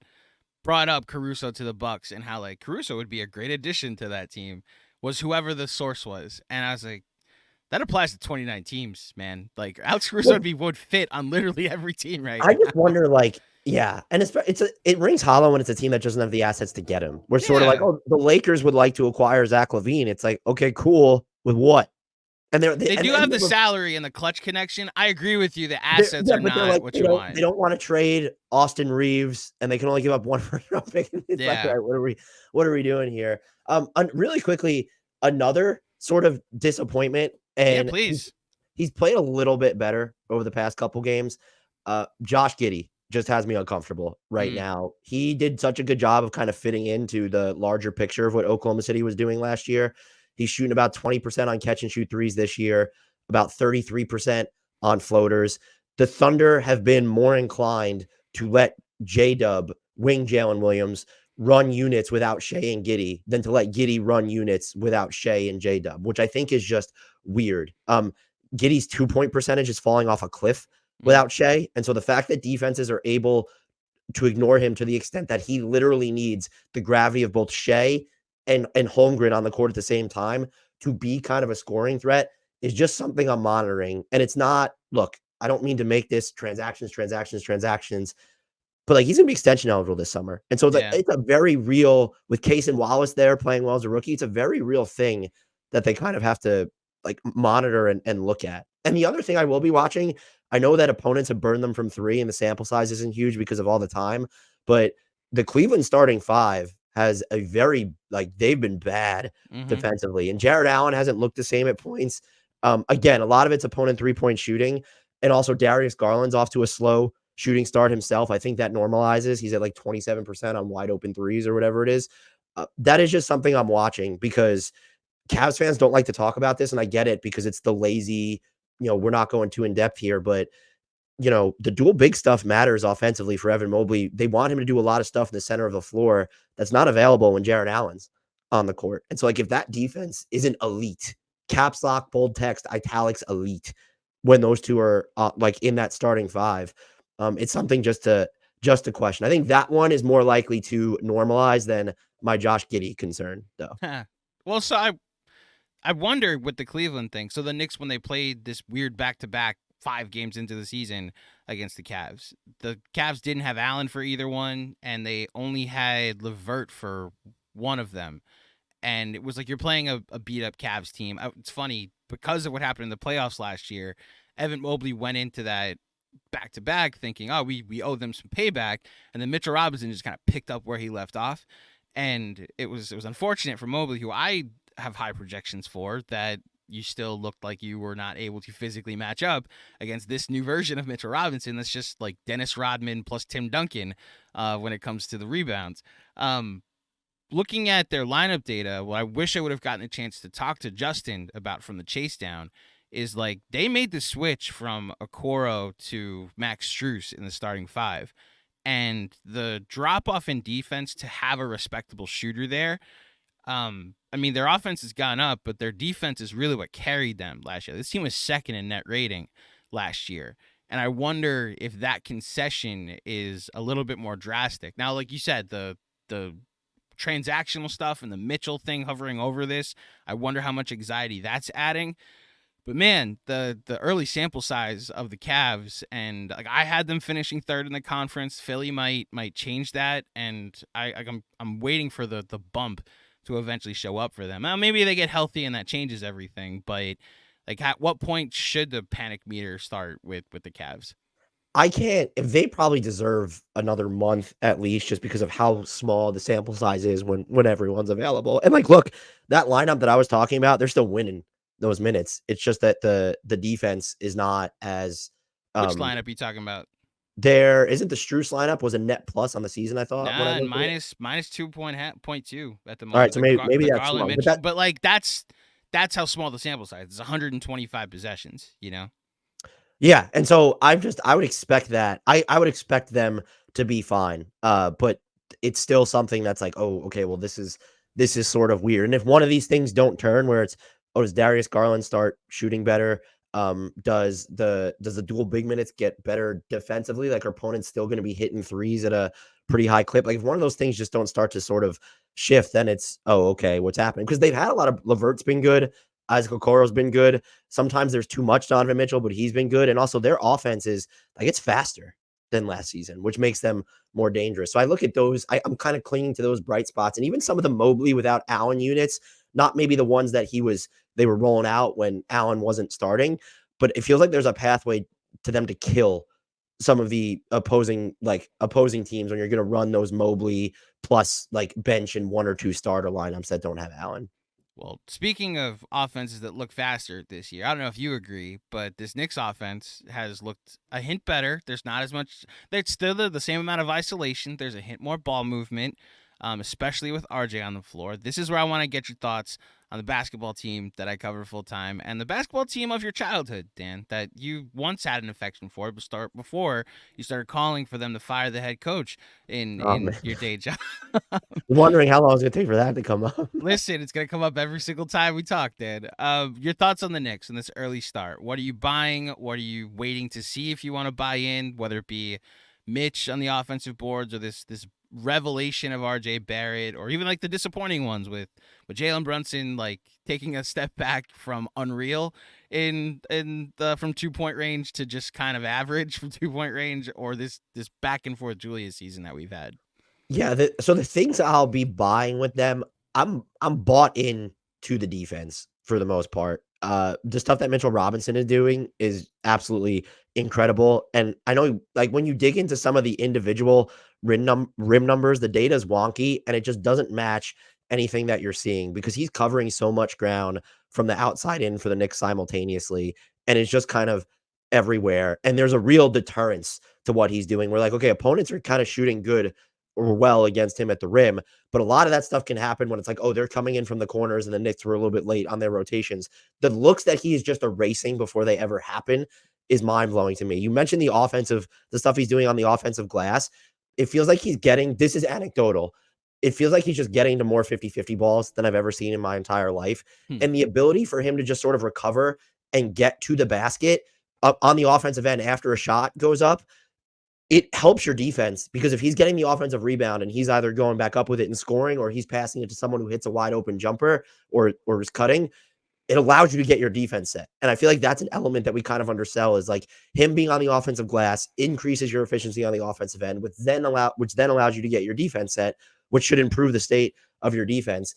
brought up Caruso to the Bucks and how like Caruso would be a great addition to that team, was whoever the source was. And I was like, that applies to 29 teams, man. Like Alex Caruso would fit on literally every team right now. I just wonder, like, yeah, and it rings hollow when it's a team that doesn't have the assets to get him. We're sort of like, oh, the Lakers would like to acquire Zach LaVine. It's like, okay, cool, with what? And they do have the salary and the clutch connection. I agree with you. The assets are not like, what you want. They don't want to trade Austin Reeves, and they can only give up one first-round pick. It's like, all right, what are we doing here? Really quickly, another sort of disappointment. And please. He's played a little bit better over the past couple games. Josh Giddey just has me uncomfortable right now. He did such a good job of kind of fitting into the larger picture of what Oklahoma City was doing last year. He's shooting about 20% on catch and shoot threes this year, about 33% on floaters. The Thunder have been more inclined to let J-Dub wing Jalen Williams run units without Shea and Giddey than to let Giddey run units without Shea and J-Dub, which I think is just weird. Giddey's 2-point percentage is falling off a cliff without Shea. And so the fact that defenses are able to ignore him to the extent that he literally needs the gravity of both Shea and Holmgren on the court at the same time to be kind of a scoring threat is just something I'm monitoring. And it's not, look, I don't mean to make this transactions, but like he's gonna be extension eligible this summer. And so it's a very real, with Case and Wallace there playing well as a rookie, it's a very real thing that they kind of have to like monitor and look at. And the other thing I will be watching, I know that opponents have burned them from 3 and the sample size isn't huge because of all the time, but the Cleveland starting 5 has a very, like, they've been bad defensively. And Jared Allen hasn't looked the same at points. Again, a lot of it's opponent 3-point shooting. And also Darius Garland's off to a slow shooting start himself. I think that normalizes. He's at like 27% on wide open threes or whatever it is. That is just something I'm watching because Cavs fans don't like to talk about this. And I get it because it's the lazy, we're not going too in depth here, but the dual big stuff matters offensively for Evan Mobley. They want him to do a lot of stuff in the center of the floor that's not available when Jared Allen's on the court. And so like if that defense isn't elite, caps lock, bold text, italics elite, when those two are like in that starting 5, it's something just to question. I think that one is more likely to normalize than my Josh Giddey concern though. Well, so I wonder with the Cleveland thing. So the Knicks, when they played this weird back-to-back 5 games into the season against the Cavs didn't have Allen for either one, and they only had LeVert for one of them. And it was like you're playing a beat-up Cavs team. It's funny, because of what happened in the playoffs last year, Evan Mobley went into that back-to-back thinking, oh, we owe them some payback, and then Mitchell Robinson just kind of picked up where he left off. And it was unfortunate for Mobley, who I have high projections for, that you still looked like you were not able to physically match up against this new version of Mitchell Robinson that's just like Dennis Rodman plus Tim Duncan when it comes to the rebounds. Looking at their lineup data, what I wish I would have gotten a chance to talk to Justin about from the chase down is like they made the switch from Okoro to Max Strus in the starting 5. And the drop-off in defense to have a respectable shooter there, I mean, their offense has gone up, but their defense is really what carried them last year. This team was 2nd in net rating last year. And I wonder if that concession is a little bit more drastic. Now, like you said, the transactional stuff and the Mitchell thing hovering over this, I wonder how much anxiety that's adding. But man, the early sample size of the Cavs, and like I had them finishing 3rd in the conference. Philly might change that, and I'm waiting for the bump to eventually show up for them. Now, maybe they get healthy and that changes everything, but like at what point should the panic meter start with the Cavs? I can't. If they probably deserve another month at least, just because of how small the sample size is when everyone's available. And like, look, that lineup that I was talking about, they're still winning those minutes. It's just that the defense is not as. Which lineup are you talking about? There isn't the Strus lineup was a net plus on the season. I thought when I Nah, and looked at it. minus 2.2 at the All right, moment. so maybe The that's Garland small, but Mitchell, but like that's how small the sample size. It's 125 possessions. yeah, and so I would expect that. I would expect them to be fine. But it's still something that's like, oh, okay, well, this is sort of weird. And if one of these things don't turn where it's, oh, does Darius Garland start shooting better? Does the dual big minutes get better defensively? Like, are opponents still going to be hitting threes at a pretty high clip? Like, if one of those things just don't start to sort of shift, then it's, oh, okay, what's happening? Because they've had a lot of Levert's been good. Isaac Okoro's been good. Sometimes there's too much Donovan Mitchell, but he's been good. And also their offense is like it's faster than last season, which makes them more dangerous. So I look at those, I'm kind of clinging to those bright spots. And even some of the Mobley without Allen units, not maybe the ones that they were rolling out when Allen wasn't starting, but it feels like there's a pathway to them to kill some of the opposing teams when you're going to run those Mobley plus like bench and one or two starter lineups that don't have Allen. Well, speaking of offenses that look faster this year, I don't know if you agree, but this Knicks offense has looked a hint better. There's not as much. There's still the same amount of isolation. There's a hint more ball movement, especially with RJ on the floor. This is where I want to get your thoughts on the basketball team that I cover full time and the basketball team of your childhood, Dan, that you once had an affection for, before you started calling for them to fire the head coach in your day job. Wondering how long it's going to take for that to come up. Listen, it's going to come up every single time we talk, Dan. Your thoughts on the Knicks in this early start? What are you buying? What are you waiting to see if you want to buy in, whether it be Mitch on the offensive boards or this revelation of RJ Barrett, or even like the disappointing ones with Jalen Brunson like taking a step back from unreal from 2-point range to just kind of average from 2-point range, or this back and forth Julius season that we've had. Yeah, so the things I'll be buying with them, I'm bought in to the defense for the most part. The stuff that Mitchell Robinson is doing is absolutely incredible. And I know, like, when you dig into some of the individual rim numbers, the data is wonky and it just doesn't match anything that you're seeing because he's covering so much ground from the outside in for the Knicks simultaneously. And it's just kind of everywhere. And there's a real deterrence to what he's doing. We're like, okay, opponents are kind of shooting good or well against him at the rim. But a lot of that stuff can happen when it's like, oh, they're coming in from the corners and the Knicks were a little bit late on their rotations. The looks that he is just erasing before they ever happen is mind-blowing to me. You mentioned the stuff he's doing on the offensive glass. It feels like this is anecdotal. It feels like he's just getting to more 50-50 balls than I've ever seen in my entire life. And the ability for him to just sort of recover and get to the basket on the offensive end after a shot goes up, it helps your defense because if he's getting the offensive rebound and he's either going back up with it and scoring or he's passing it to someone who hits a wide open jumper or is cutting, it allows you to get your defense set. And I feel like that's an element that we kind of undersell is like him being on the offensive glass increases your efficiency on the offensive end, which then allows you to get your defense set, which should improve the state of your defense.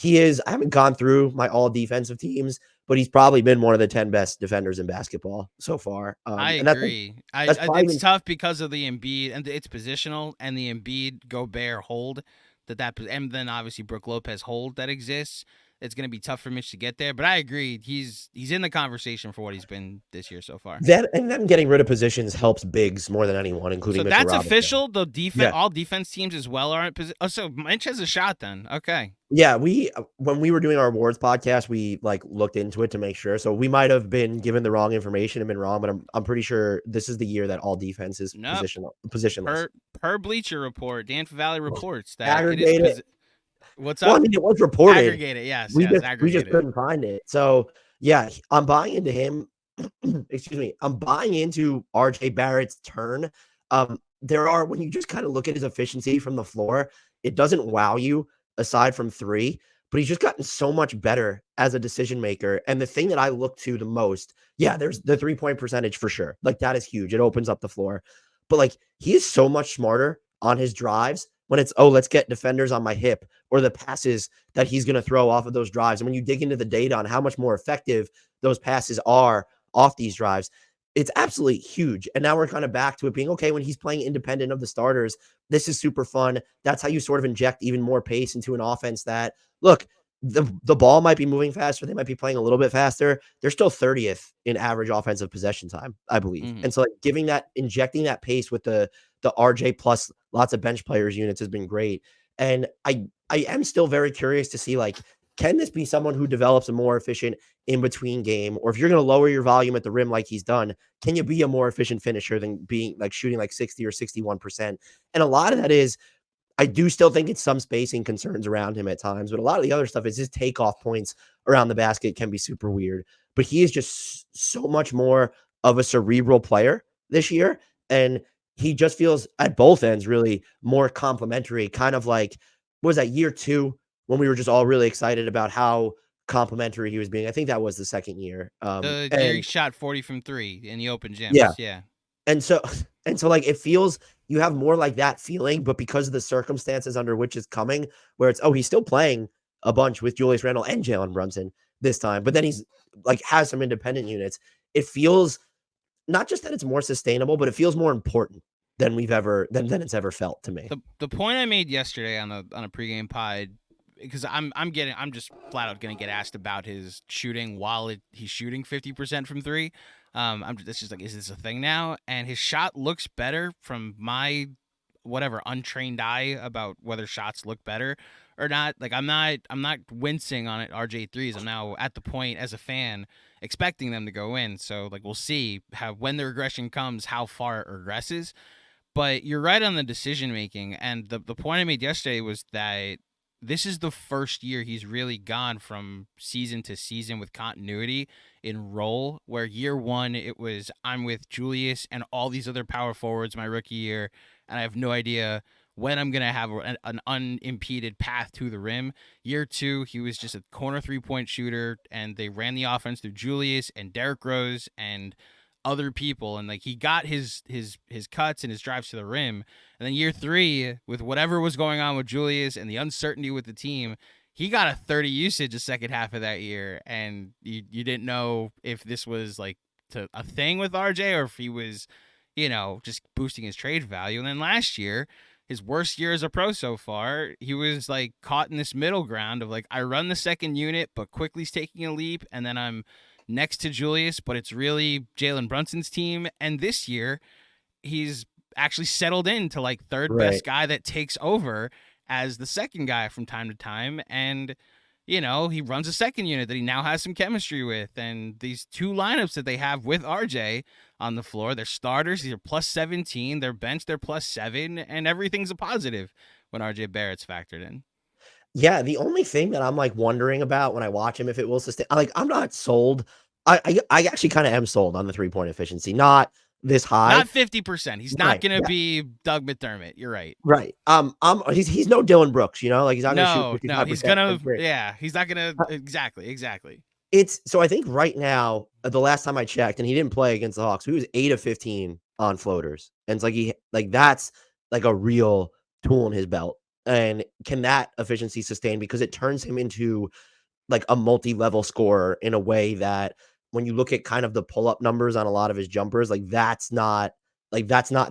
I haven't gone through my all defensive teams, but he's probably been one of the 10 best defenders in basketball so far. I agree. It's tough because of the Embiid and it's positional and the Embiid Gobert hold and then obviously Brook Lopez hold that exists. It's going to be tough for Mitch to get there, but I agree. He's in the conversation for what he's been this year so far. Them getting rid of positions helps bigs more than anyone, including so Mitchell that's Robinson. Official. The defense, all defense teams as well are in position. Oh, so Mitch has a shot then. Okay. Yeah, when we were doing our awards podcast, we looked into it to make sure. So we might have been given the wrong information and been wrong, but I'm pretty sure this is the year that all defense is positionless. Per Bleacher Report, Dan Favale reports that aggregated. What's up? Well, I mean, it was reported. Aggregated, yes. We just couldn't find it. So yeah, I'm buying into him. Excuse me. I'm buying into RJ Barrett's turn. When you just kind of look at his efficiency from the floor, it doesn't wow you aside from three, but he's just gotten so much better as a decision maker. And the thing that I look to the most, there's the 3-point percentage for sure. Like that is huge. It opens up the floor, but he is so much smarter on his drives when it's, oh, let's get defenders on my hip, or the passes that he's going to throw off of those drives. And when you dig into the data on how much more effective those passes are off these drives, it's absolutely huge. And now we're kind of back to it being okay when he's playing independent of the starters. This is super fun. That's how you sort of inject even more pace into an offense that, look, the ball might be moving faster. They might be playing a little bit faster. They're still 30th in average offensive possession time, I believe. Mm-hmm. And so like injecting that pace with the RJ plus lots of bench players units has been great. And I am still very curious to see, like, can this be someone who develops a more efficient in between game? Or if you're going to lower your volume at the rim like he's done, can you be a more efficient finisher than being like shooting like 60 or 61%? And a lot of that is, I do still think it's some spacing concerns around him at times, but a lot of the other stuff is his takeoff points around the basket can be super weird. But he is just so much more of a cerebral player this year. And he just feels at both ends really more complimentary, kind of like, what was that, year 2 when we were just all really excited about how complimentary he was being? I think that was the second year. The year he shot 40 from 3 in the open gyms. Yeah. Yeah. And so like it feels you have more like that feeling, but because of the circumstances under which it's coming, where it's, he's still playing a bunch with Julius Randle and Jalen Brunson this time, but then he's like has some independent units. It feels not just that it's more sustainable, but it feels more important than it's ever felt to me. The point I made yesterday on a pregame pod, because I'm just flat out gonna get asked about his shooting while he's shooting 50% from 3. It's just like, is this a thing now? And his shot looks better from my whatever untrained eye about whether shots look better or not. Like I'm not wincing on it RJ threes. I'm now at the point as a fan expecting them to go in. So like we'll see when the regression comes, how far it regresses. But you're right on the decision making. And the point I made yesterday was that this is the first year he's really gone from season to season with continuity in role, where year 1 it was I'm with Julius and all these other power forwards my rookie year, and I have no idea when I'm going to have an unimpeded path to the rim. Year 2, he was just a corner 3-point shooter, and they ran the offense through Julius and Derrick Rose and other people, and like he got his cuts and his drives to the rim. And then year 3, with whatever was going on with Julius and the uncertainty with the team, he got a 30 usage the second half of that year, and you didn't know if this was like a thing with RJ or if he was, just boosting his trade value. And then last year, his worst year as a pro so far, he was like caught in this middle ground of like, I run the second unit, but quickly's taking a leap, and then I'm next to Julius, but it's really Jalen Brunson's team. And this year, he's actually settled into like third best guy that takes over as the second guy from time to time. And, he runs a second unit that he now has some chemistry with. And these 2 lineups that they have with RJ on the floor, they're starters. These are plus 17. They're bench, they're plus 7. And everything's a positive when RJ Barrett's factored in. Yeah, the only thing that I'm like wondering about when I watch him, if it will sustain, like I'm not sold. I actually kind of am sold on the 3-point efficiency, not this high, not 50%. He's not gonna be Doug McDermott. You're right. Right. He's no Dylan Brooks, like he's not gonna shoot 55%. No, he's gonna, he's not gonna exactly. It's so I think right now, the last time I checked, and he didn't play against the Hawks, he was 8 of 15 on floaters, and it's like that's like a real tool in his belt. And can that efficiency sustain? Because it turns him into like a multi-level scorer in a way that when you look at kind of the pull-up numbers on a lot of his jumpers, that's not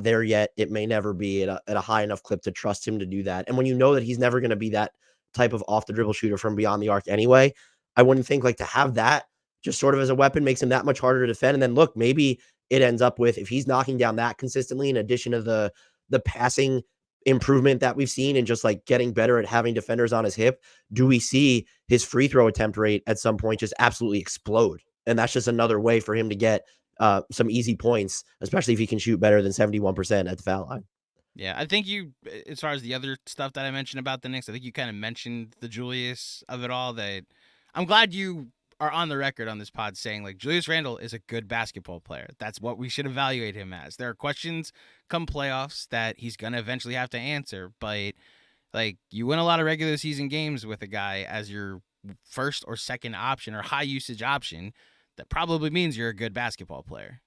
there yet. It may never be at a high enough clip to trust him to do that. And when you know that he's never going to be that type of off the dribble shooter from beyond the arc anyway, I wouldn't think like to have that just sort of as a weapon makes him that much harder to defend. And then look, maybe it ends up with, if he's knocking down that consistently, in addition to the passing improvement that we've seen and just like getting better at having defenders on his hip, do we see his free throw attempt rate at some point just absolutely explode? And that's just another way for him to get some easy points, especially if he can shoot better than 71% at the foul line. Yeah, I think as far as the other stuff that I mentioned about the Knicks, I think you kind of mentioned the Julius of it all. That I'm glad you are on the record on this pod saying like Julius Randle is a good basketball player. That's what we should evaluate him as. There are questions come playoffs that he's going to eventually have to answer, but like you win a lot of regular season games with a guy as your first or second option or high usage option. That probably means you're a good basketball player.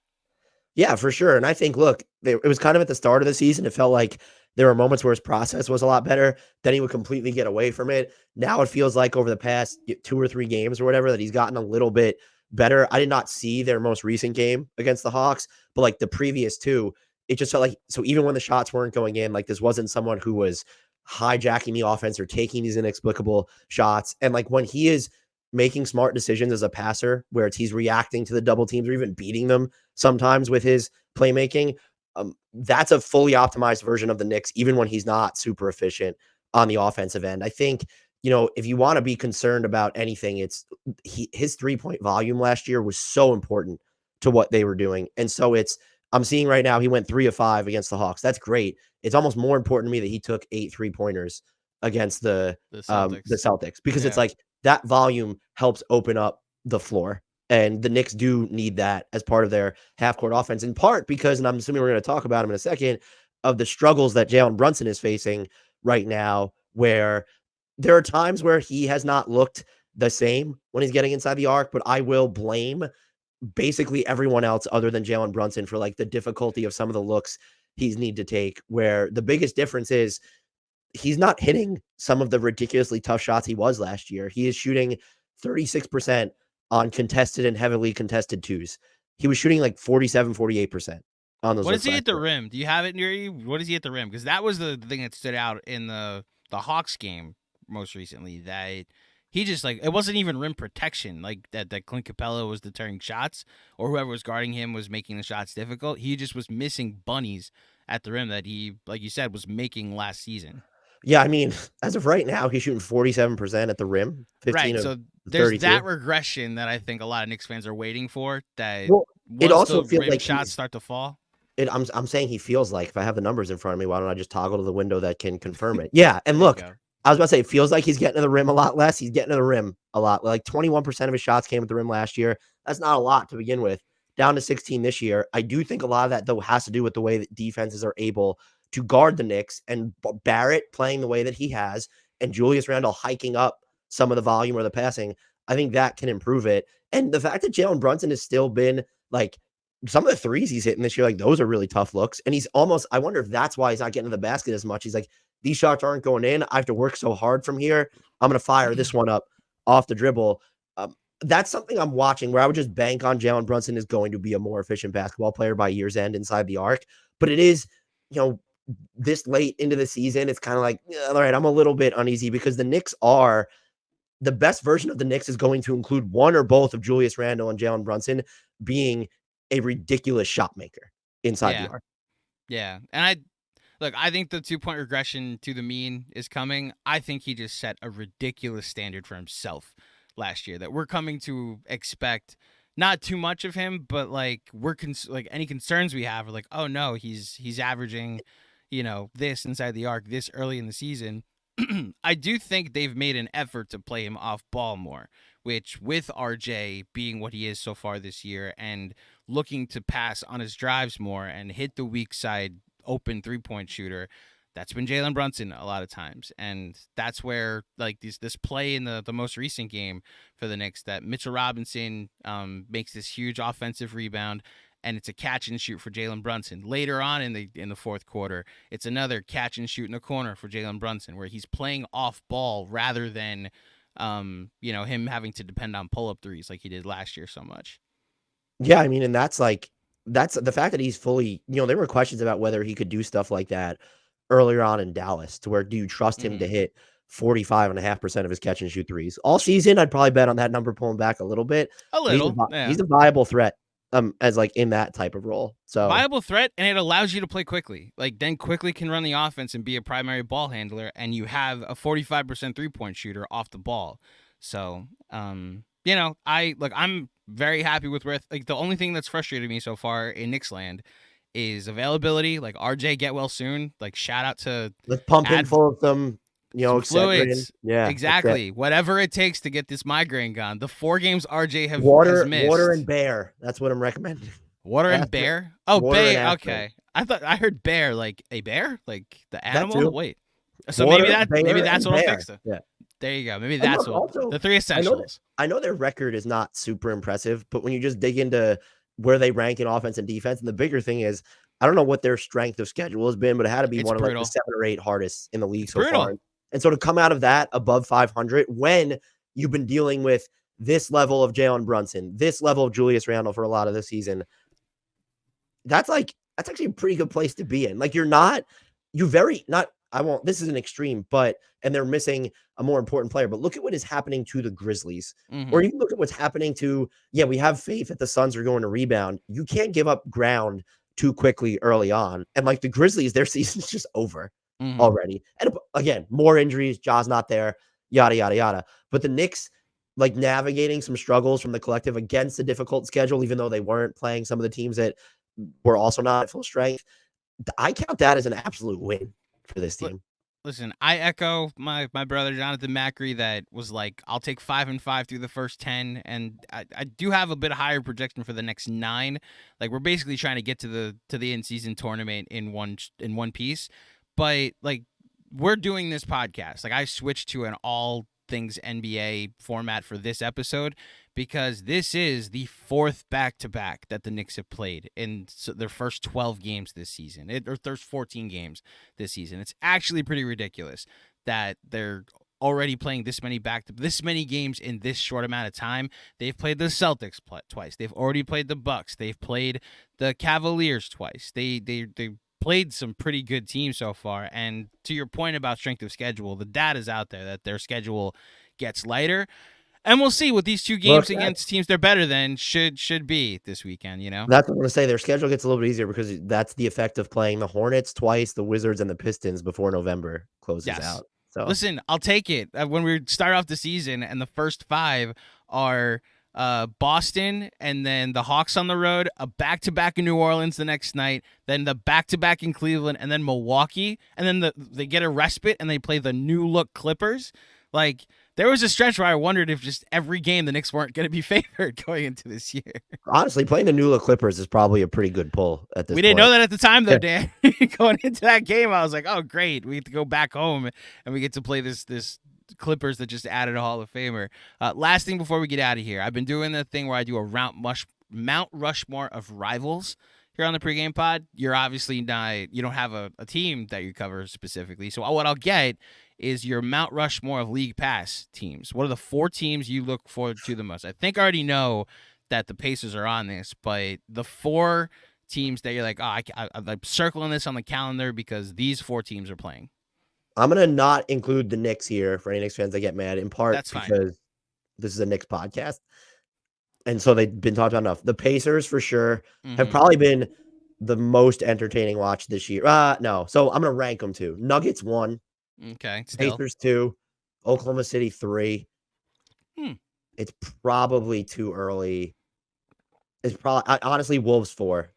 Yeah, for sure. And I think, look, it was kind of at the start of the season. It felt like there were moments where his process was a lot better. Then he would completely get away from it. Now it feels like over the past 2 or 3 games or whatever that he's gotten a little bit better. I did not see their most recent game against the Hawks, but like the previous two, it just felt like, so even when the shots weren't going in, like this wasn't someone who was hijacking the offense or taking these inexplicable shots. And like when he is making smart decisions as a passer, where he's reacting to the double teams or even beating them sometimes with his playmaking, that's a fully optimized version of the Knicks, even when he's not super efficient on the offensive end. I think, if you want to be concerned about anything, it's his 3-point volume last year was so important to what they were doing. And so I'm seeing right now, he went 3 of 5 against the Hawks. That's great. It's almost more important to me that he took 8 3-pointers against the Celtics, because it's like that volume helps open up the floor. And the Knicks do need that as part of their half-court offense, in part because, and I'm assuming we're going to talk about him in a second, of the struggles that Jalen Brunson is facing right now, where there are times where he has not looked the same when he's getting inside the arc, but I will blame basically everyone else other than Jalen Brunson for like the difficulty of some of the looks he's need to take, where the biggest difference is he's not hitting some of the ridiculously tough shots he was last year. He is shooting 36% on contested and heavily contested twos. He was shooting like 47, 48% on those. What is he at the rim? Do you have it near you? What is he at the rim? Because that was the thing that stood out in the Hawks game most recently, that he just, like, it wasn't even rim protection, like that Clint Capella was deterring shots, or whoever was guarding him was making the shots difficult. He just was missing bunnies at the rim that he, like you said, was making last season. Yeah, I mean, as of right now, he's shooting 47% at the rim. 15 right, of so there's 32. that regression that I think a lot of Knicks fans are waiting for. That it also feels like shots start to fall. I'm saying he feels like, if I have the numbers in front of me, why don't I just toggle to the window that can confirm it? Yeah, and look, I was about to say, it feels like he's getting to the rim a lot less. He's getting to the rim a lot. Like 21% of his shots came at the rim last year. That's not a lot to begin with. Down to 16 this year. I do think a lot of that, though, has to do with the way that defenses are able to guard the Knicks, and Barrett playing the way that he has, and Julius Randle hiking up some of the volume or the passing. I think that can improve it. And the fact that Jalen Brunson has still been, like, some of the threes he's hitting this year, like, those are really tough looks. And he's almost, I wonder if that's why he's not getting to the basket as much. He's like, these shots aren't going in. I have to work so hard from here. I'm going to fire this one up off the dribble. That's something I'm watching, where I would just bank on Jalen Brunson is going to be a more efficient basketball player by year's end inside the arc. But it is, this late into the season, it's kind of like, all right, I'm a little bit uneasy, because the Knicks are, the best version of the Knicks is going to include one or both of Julius Randle and Jalen Brunson being a ridiculous shot maker inside the arc. Yeah. And I think the 2-point regression to the mean is coming. I think he just set a ridiculous standard for himself last year that we're coming to expect not too much of him, but like like any concerns we have are like, oh no, he's averaging, this inside the arc this early in the season. I do think they've made an effort to play him off ball more, which, with RJ being what he is so far this year and looking to pass on his drives more and hit the weak side open 3-point shooter, that's been Jalen Brunson a lot of times. And that's where, like, this play in the most recent game for the Knicks, that Mitchell Robinson makes this huge offensive rebound, and it's a catch and shoot for Jalen Brunson. Later on in the fourth quarter, it's another catch and shoot in the corner for Jalen Brunson, where he's playing off ball rather than him having to depend on pull-up threes like he did last year so much. Yeah, I mean, and that's the fact that he's fully, there were questions about whether he could do stuff like that earlier on in Dallas, to where, do you trust him to hit 45.5% of his catch and shoot threes all season? I'd probably bet on that number pulling back a little bit. He's a viable threat as like in that type of role. So viable threat, and it allows you to play quickly. Like, then quickly can run the offense and be a primary ball handler, and you have a 45% 3-point shooter off the ball. So, I'm very happy with where, like, the only thing that's frustrated me so far in Knicks land is availability. Like, RJ, get well soon. Like, shout out to, let's pump in full of some fluids. Yeah, exactly. Whatever it takes to get this migraine gone. The 4 games RJ has missed. Water and bear. That's what I'm recommending. Water and bear? Oh, bear. Okay. I heard bear, like a bear, like the animal. Wait. So maybe that's what'll fix it. Yeah. There you go. Maybe that's the 3 essentials. I know their record is not super impressive, but when you just dig into where they rank in offense and defense, and the bigger thing is, I don't know what their strength of schedule has been, but it had to be one of like the 7 or 8 hardest in the league so far. And so to come out of that above 500 when you've been dealing with this level of Jalen Brunson, this level of Julius Randle for a lot of the season, that's actually a pretty good place to be in. Like this is an extreme, and they're missing a more important player, but look at what is happening to the Grizzlies. Or even look at what's happening to, we have faith that the Suns are going to rebound. You can't give up ground too quickly early on. And like the Grizzlies, their season's just over already. And again, more injuries, Ja's not there, yada, yada, yada. But the Knicks, like navigating some struggles from the collective against a difficult schedule, even though they weren't playing some of the teams that were also not at full strength. I count that as an absolute win for this team. Listen, I echo my brother Jonathan Macri that was like, I'll take 5-5 through the first 10, and I do have a bit higher projection for the next 9. Like we're basically trying to get to the in-season tournament in one piece, but like we're doing this podcast. Like I switched to an all things NBA format for this episode because this is the 4th back-to-back that the Knicks have played in their first 12 games this season. Or there's 14 games this season. It's actually pretty ridiculous that they're already playing this many games in this short amount of time. They've played the Celtics twice. They've already played the Bucks. They've played the Cavaliers twice. They played some pretty good teams so far. And to your point about strength of schedule, the data's out there that their schedule gets lighter. And we'll see what these 2 games against teams they're better than should be this weekend, you know? That's what I'm going to say. Their schedule gets a little bit easier because that's the effect of playing the Hornets twice, the Wizards, and the Pistons before November closes out. So listen, I'll take it. When we start off the season and the first 5 are Boston and then the Hawks on the road, a back-to-back in New Orleans the next night, then the back-to-back in Cleveland, and then Milwaukee, and then they get a respite and they play the new-look Clippers. Like, there was a stretch where I wondered if just every game the Knicks weren't going to be favored going into this year. Honestly, playing the new-look Clippers is probably a pretty good pull at this point. We didn't know that at the time, though, Dan. Going into that game, I was like, oh, great. We get to go back home, and we get to play this Clippers that just added a Hall of Famer. Last thing before we get out of here, I've been doing the thing where I do a Mount Rushmore of rivals here on the pregame pod. You're obviously you don't have a team that you cover specifically. So what I'll get is your Mount Rushmore of League Pass teams. What are the 4 teams you look forward to the most? I think I already know that the Pacers are on this, but the 4 teams that you're like, oh, I'm circling this on the calendar because these 4 teams are playing. I'm going to not include the Knicks here for any Knicks fans that get mad, in part because this is a Knicks podcast. And so they've been talked about enough. The Pacers, for sure, have probably been the most entertaining watch this year. No. So I'm going to rank them 2. Nuggets 1. Okay. Still. Pacers 2. Oklahoma City 3. It's probably too early. It's probably, honestly, Wolves 4.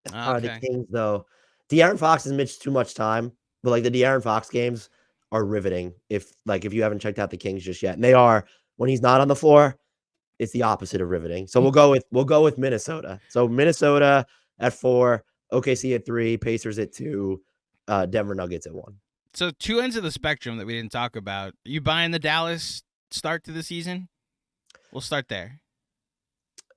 The Kings, though. De'Aaron Fox has missed too much time. But like the De'Aaron Fox games are riveting if you haven't checked out the Kings just yet. And they are, when he's not on the floor, it's the opposite of riveting. So we'll go with Minnesota. So Minnesota at 4, OKC at 3, Pacers at 2, Denver Nuggets at 1. So 2 ends of the spectrum that we didn't talk about. You buying the Dallas start to the season? We'll start there.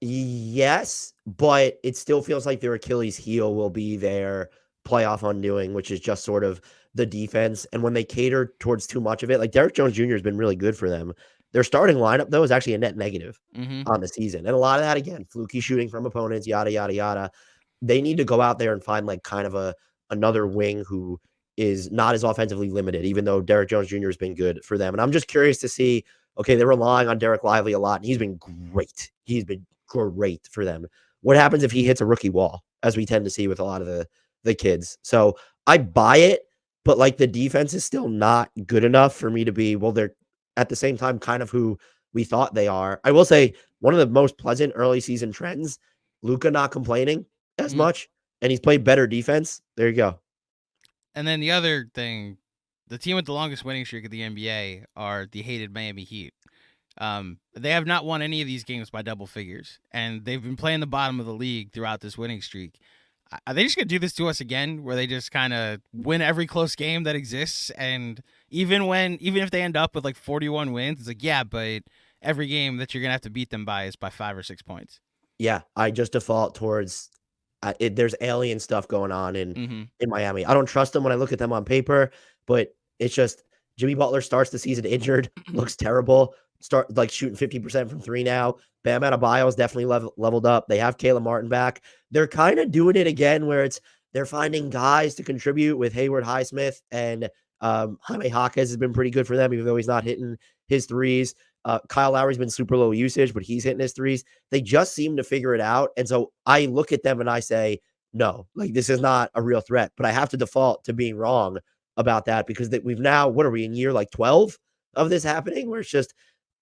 Yes, but it still feels like their Achilles heel will be their playoff undoing, which is just sort of the defense. And when they cater towards too much of it, like Derrick Jones Jr. has been really good for them. Their starting lineup, though, is actually a net negative on the season. And a lot of that, again, fluky shooting from opponents, yada, yada, yada. They need to go out there and find like kind of another wing who is not as offensively limited, even though Derrick Jones Jr. has been good for them. And I'm just curious to see, okay, they're relying on Derek Lively a lot, and he's been great. He's been great for them. What happens if he hits a rookie wall, as we tend to see with a lot of the kids? So I buy it, but like the defense is still not good enough for me to be, well, they're at the same time kind of who we thought they are. I will say one of the most pleasant early season trends, Luka not complaining as much, and he's played better defense. There you go. And then the other thing, the team with the longest winning streak of the NBA are the hated Miami Heat. They have not won any of these games by double figures, and they've been playing the bottom of the league throughout this winning streak. Are they just going to do this to us again, where they just kind of win every close game that exists? And even if they end up with like 41 wins, it's like, yeah, but every game that you're going to have to beat them by is by 5 or 6 points. Yeah, I just default towards there's alien stuff going on in Miami. I don't trust them when I look at them on paper, but it's just Jimmy Butler starts the season injured, looks terrible. Start like shooting 50% from three now. Bam Adebayo is definitely leveled up. They have Caleb Martin back. They're kind of doing it again where they're finding guys to contribute with Hayward Highsmith, and Jaime Jaquez has been pretty good for them, even though he's not hitting his threes. Kyle Lowry's been super low usage, but he's hitting his threes. They just seem to figure it out. And so I look at them and I say, no, like this is not a real threat, but I have to default to being wrong about that because we've now, what are we in year like 12 of this happening where it's just,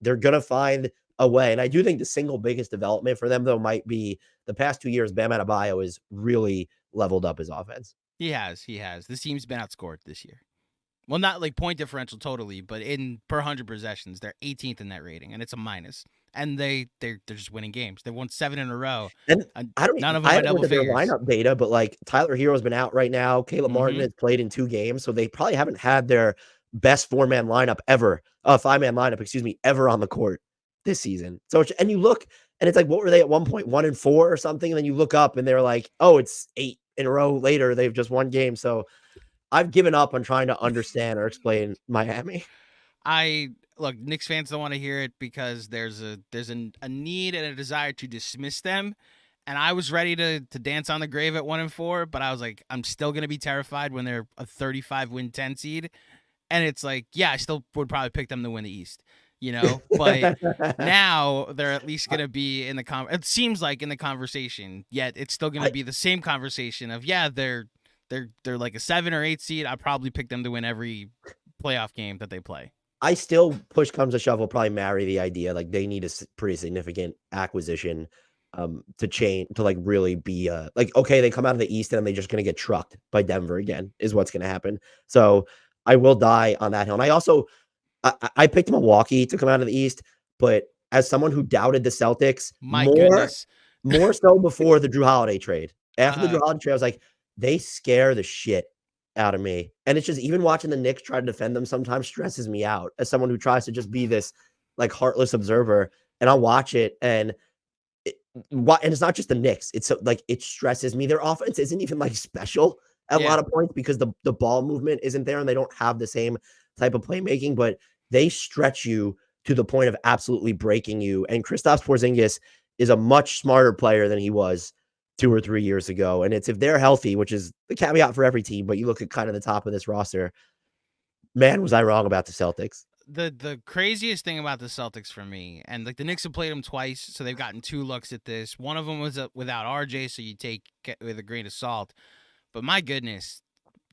they're going to find a way. And I do think the single biggest development for them though might be the past 2 years, Bam Adebayo has really leveled up his offense. He has. This team's been outscored this year. Well, not like point differential totally, but in per 100 possessions, they're 18th in net rating, and it's a minus. And they're just winning games. They won 7 in a row. And I don't none of them them by double figures. Their lineup data, but like Tyler Hero's been out right now. Caleb Martin has played in 2 games, so they probably haven't had their best 4-man lineup ever, 5-man lineup, ever on the court this season. So and you look, and it's like, what were they at one point, 1-4 or something? And then you look up, and they're like, oh, it's 8 in a row later. They've just won game. So I've given up on trying to understand or explain Miami. Look, Knicks fans don't want to hear it because there's a need and a desire to dismiss them. And I was ready to dance on the grave at 1-4, but I was like, I'm still going to be terrified when they're a 35-win 10 seed. And it's like, yeah, I still would probably pick them to win the East, but now they're at least going to be in the it seems like in the conversation, yet it's still going to be the same conversation of, yeah, they're like a 7 or 8 seed. I probably pick them to win every playoff game that they play. I still, push comes to shove, will probably marry the idea. Like they need a pretty significant acquisition to change, to like really be like, okay, they come out of the East and they're just going to get trucked by Denver again is what's going to happen. So I will die on that hill. And I also, I picked Milwaukee to come out of the East, but as someone who doubted the Celtics more so before the Drew Holiday trade, after the Drew Holiday trade, I was like, they scare the shit out of me. And it's just, even watching the Knicks try to defend them sometimes stresses me out as someone who tries to just be this like heartless observer. And I'll watch it and it's not just the Knicks. It's like, it stresses me. Their offense isn't even like special at a lot of points because the ball movement isn't there and they don't have the same type of playmaking, but they stretch you to the point of absolutely breaking you. And Kristaps Porzingis is a much smarter player than he was 2 or 3 years ago. And it's, if they're healthy, which is the caveat for every team, but you look at kind of the top of this roster, man, was I wrong about the Celtics. The craziest thing about the Celtics for me, and like the Knicks have played them twice, so they've gotten 2 looks at this. One of them was without RJ, so you take it with a grain of salt. But my goodness,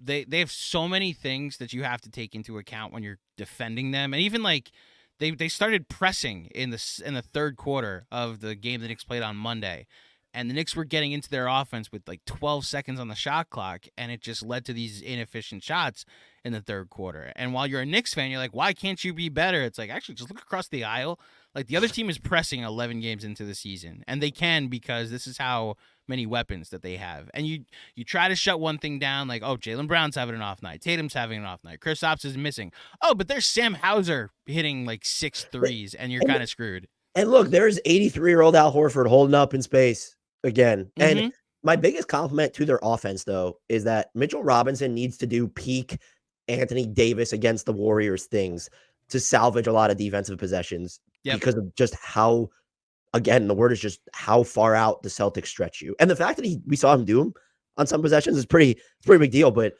they have so many things that you have to take into account when you're defending them. And even like they started pressing in the 3rd quarter of the game the Knicks played on Monday. And the Knicks were getting into their offense with like 12 seconds on the shot clock, and it just led to these inefficient shots in the 3rd quarter. And while you're a Knicks fan, you're like, why can't you be better? It's like, actually, just look across the aisle. Like, the other team is pressing 11 games into the season, and they can because this is how many weapons that they have. And you try to shut one thing down, like, oh, Jalen Brown's having an off night. Tatum's having an off night. Kristaps is missing. Oh, but there's Sam Hauser hitting like 6 threes, and you're kind of screwed. And look, there's 83-year-old Al Horford holding up in space again. And my biggest compliment to their offense, though, is that Mitchell Robinson needs to do peak Anthony Davis against the Warriors things to salvage a lot of defensive possessions because of just how, again, the word is just how far out the Celtics stretch you. And the fact that we saw him do them on some possessions is pretty big deal, but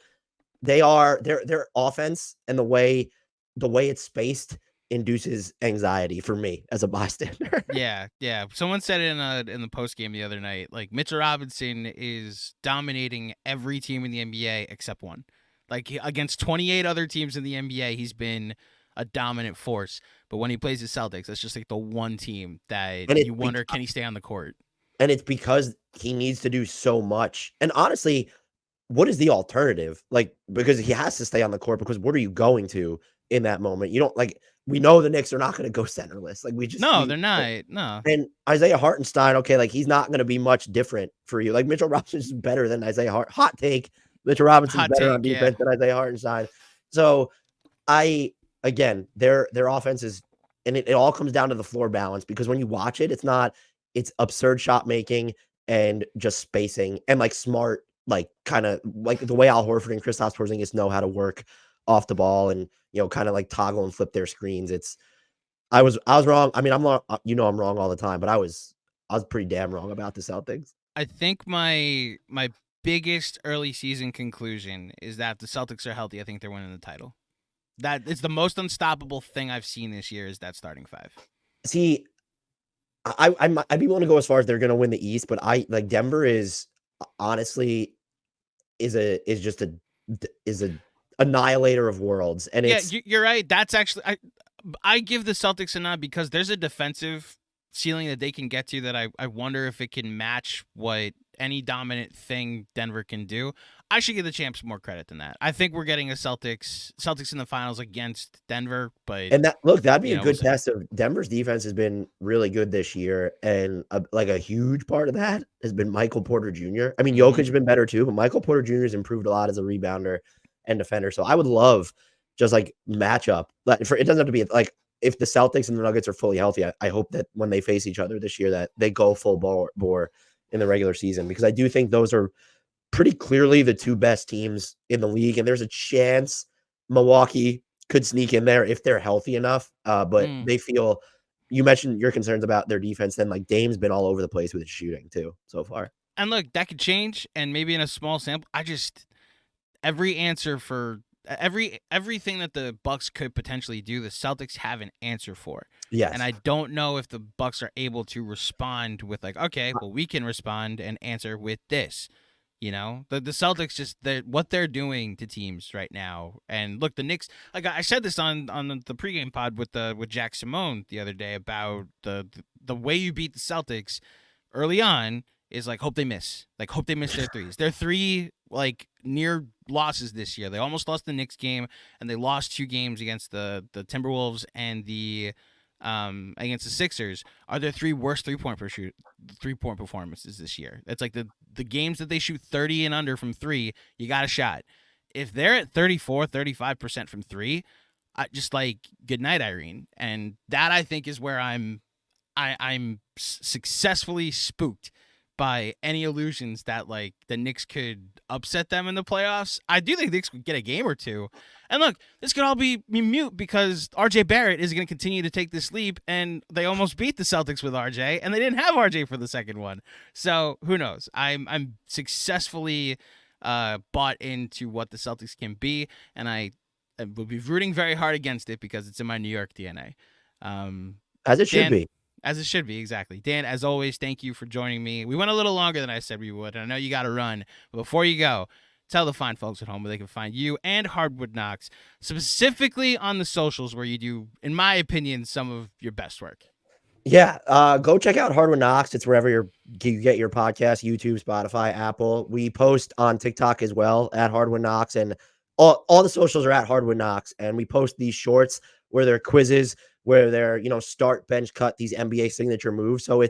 their offense and the way it's spaced induces anxiety for me as a bystander. Yeah. Someone said it in the post game the other night, like Mitchell Robinson is dominating every team in the NBA except one. Like against 28 other teams in the NBA, he's been a dominant force. But when he plays the Celtics, that's just like the one team that you wonder, can he stay on the court? And it's because he needs to do so much. And honestly, what is the alternative? Like, because he has to stay on the court, because what are you going to in that moment? You don't, like, we know the Knicks are not going to go centerless. Like, they're not. No. And Isaiah Hartenstein, okay, like, he's not going to be much different for you. Like, Mitchell Robinson is better than Isaiah Hartenstein. Hot take. Mitchell Robinson's better on defense than Isaiah Hartenstein. So, again, their offense is, and it all comes down to the floor balance, because when you watch it, it's absurd shot making and just spacing and like smart, like kind of like the way Al Horford and Kristaps Porzingis know how to work off the ball and, kind of like toggle and flip their screens. I was wrong. I mean, I'm wrong, I'm wrong all the time, but I was pretty damn wrong about the Celtics. I think my biggest early season conclusion is that if the Celtics are healthy, I think they're winning the title. That it's the most unstoppable thing I've seen this year is that starting five. See, I'd be willing to go as far as they're going to win the East, but Denver is honestly is just a annihilator of worlds, and you're right. That's actually I give the Celtics a nod because there's a defensive ceiling that they can get to that I wonder if it can match what any dominant thing Denver can do. I should give the champs more credit than that. I think we're getting a Celtics in the finals against Denver, but that'd be a good test of Denver's defense has been really good this year, and a huge part of that has been Michael Porter Jr. I mean, Jokic has been better too, but Michael Porter Jr. has improved a lot as a rebounder and defender. So I would love just matchup. It doesn't have to be if the Celtics and the Nuggets are fully healthy. I hope that when they face each other this year, that they go full bore in the regular season, because I do think those are pretty clearly the two best teams in the league. And there's a chance Milwaukee could sneak in there if they're healthy enough. But they feel, you mentioned your concerns about their defense. Then Dame's been all over the place with his shooting too so far. And look, that could change. And maybe in a small sample, every answer for everything that the Bucks could potentially do, the Celtics have an answer for. Yes. And I don't know if the Bucks are able to respond with okay, well, we can respond and answer with this. The Celtics what they're doing to teams right now. And look, the Knicks, I said this on the pregame pod with Jack Simone the other day about the way you beat the Celtics early on is hope they miss. Hope they miss their threes. Their three near losses this year. They almost lost the Knicks game, and they lost 2 games against the Timberwolves and the against the Sixers. Are their 3 worst 3-point performances this year? That's the games that they shoot 30 and under from 3, you got a shot. If they're at 34-35% from 3, just good night, Irene. And that, I think, is where I'm successfully spooked by any illusions that the Knicks could upset them in the playoffs. I do think the Knicks could get a game or 2. And look, this could all be mute because RJ Barrett is going to continue to take this leap, and they almost beat the Celtics with RJ, and they didn't have RJ for the second one. So who knows? I'm successfully bought into what the Celtics can be, and I will be rooting very hard against it because it's in my New York DNA. As it should be. As it should be, exactly. Dan, as always, thank you for joining me. We went a little longer than I said we would, and I know you got to run. But before you go, tell the fine folks at home where they can find you and Hardwood Knocks, specifically on the socials where you do, in my opinion, some of your best work. Yeah, go check out Hardwood Knocks. It's wherever you get your podcast, YouTube, Spotify, Apple. We post on TikTok as well at Hardwood Knocks, and all the socials are at Hardwood Knocks. And we post these shorts where they're quizzes, where they're, start, bench, cut, these NBA signature moves. So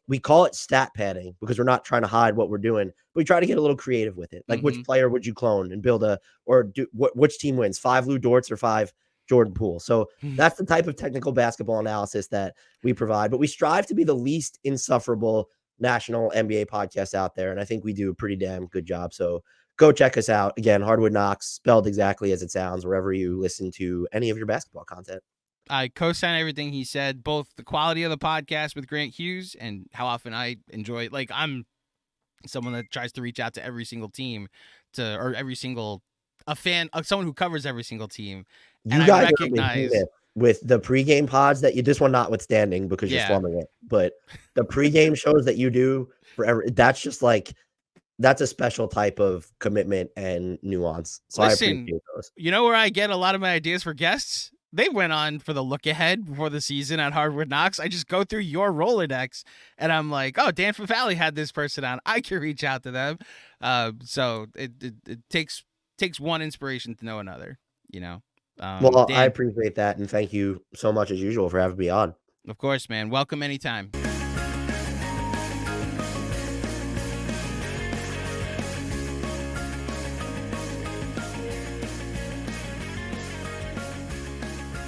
we call it stat padding because we're not trying to hide what we're doing. But we try to get a little creative with it. Which player would you clone and build which team wins? 5 Lou Dorts or 5 Jordan Poole. So that's the type of technical basketball analysis that we provide. But we strive to be the least insufferable national NBA podcast out there. And I think we do a pretty damn good job. So go check us out. Again, Hardwood Knocks, spelled exactly as it sounds, wherever you listen to any of your basketball content. I co-sign everything he said, both the quality of the podcast with Grant Hughes and how often I enjoy it. I'm someone that tries to reach out to every single team a fan, someone who covers every single team. And you guys I recognize with the pregame pods that you, this one notwithstanding because you're slumming it, but the pregame shows that you do forever, that's just that's a special type of commitment and nuance. So listen, I appreciate those. You know where I get a lot of my ideas for guests? They went on for the look ahead before the season at Hardwood Knocks. I just go through your Rolodex and I'm like, oh, Dan Favale had this person on. I can reach out to them. So it takes one inspiration to know another, Well, Dan, I appreciate that. And thank you so much as usual for having me on. Of course, man. Welcome anytime.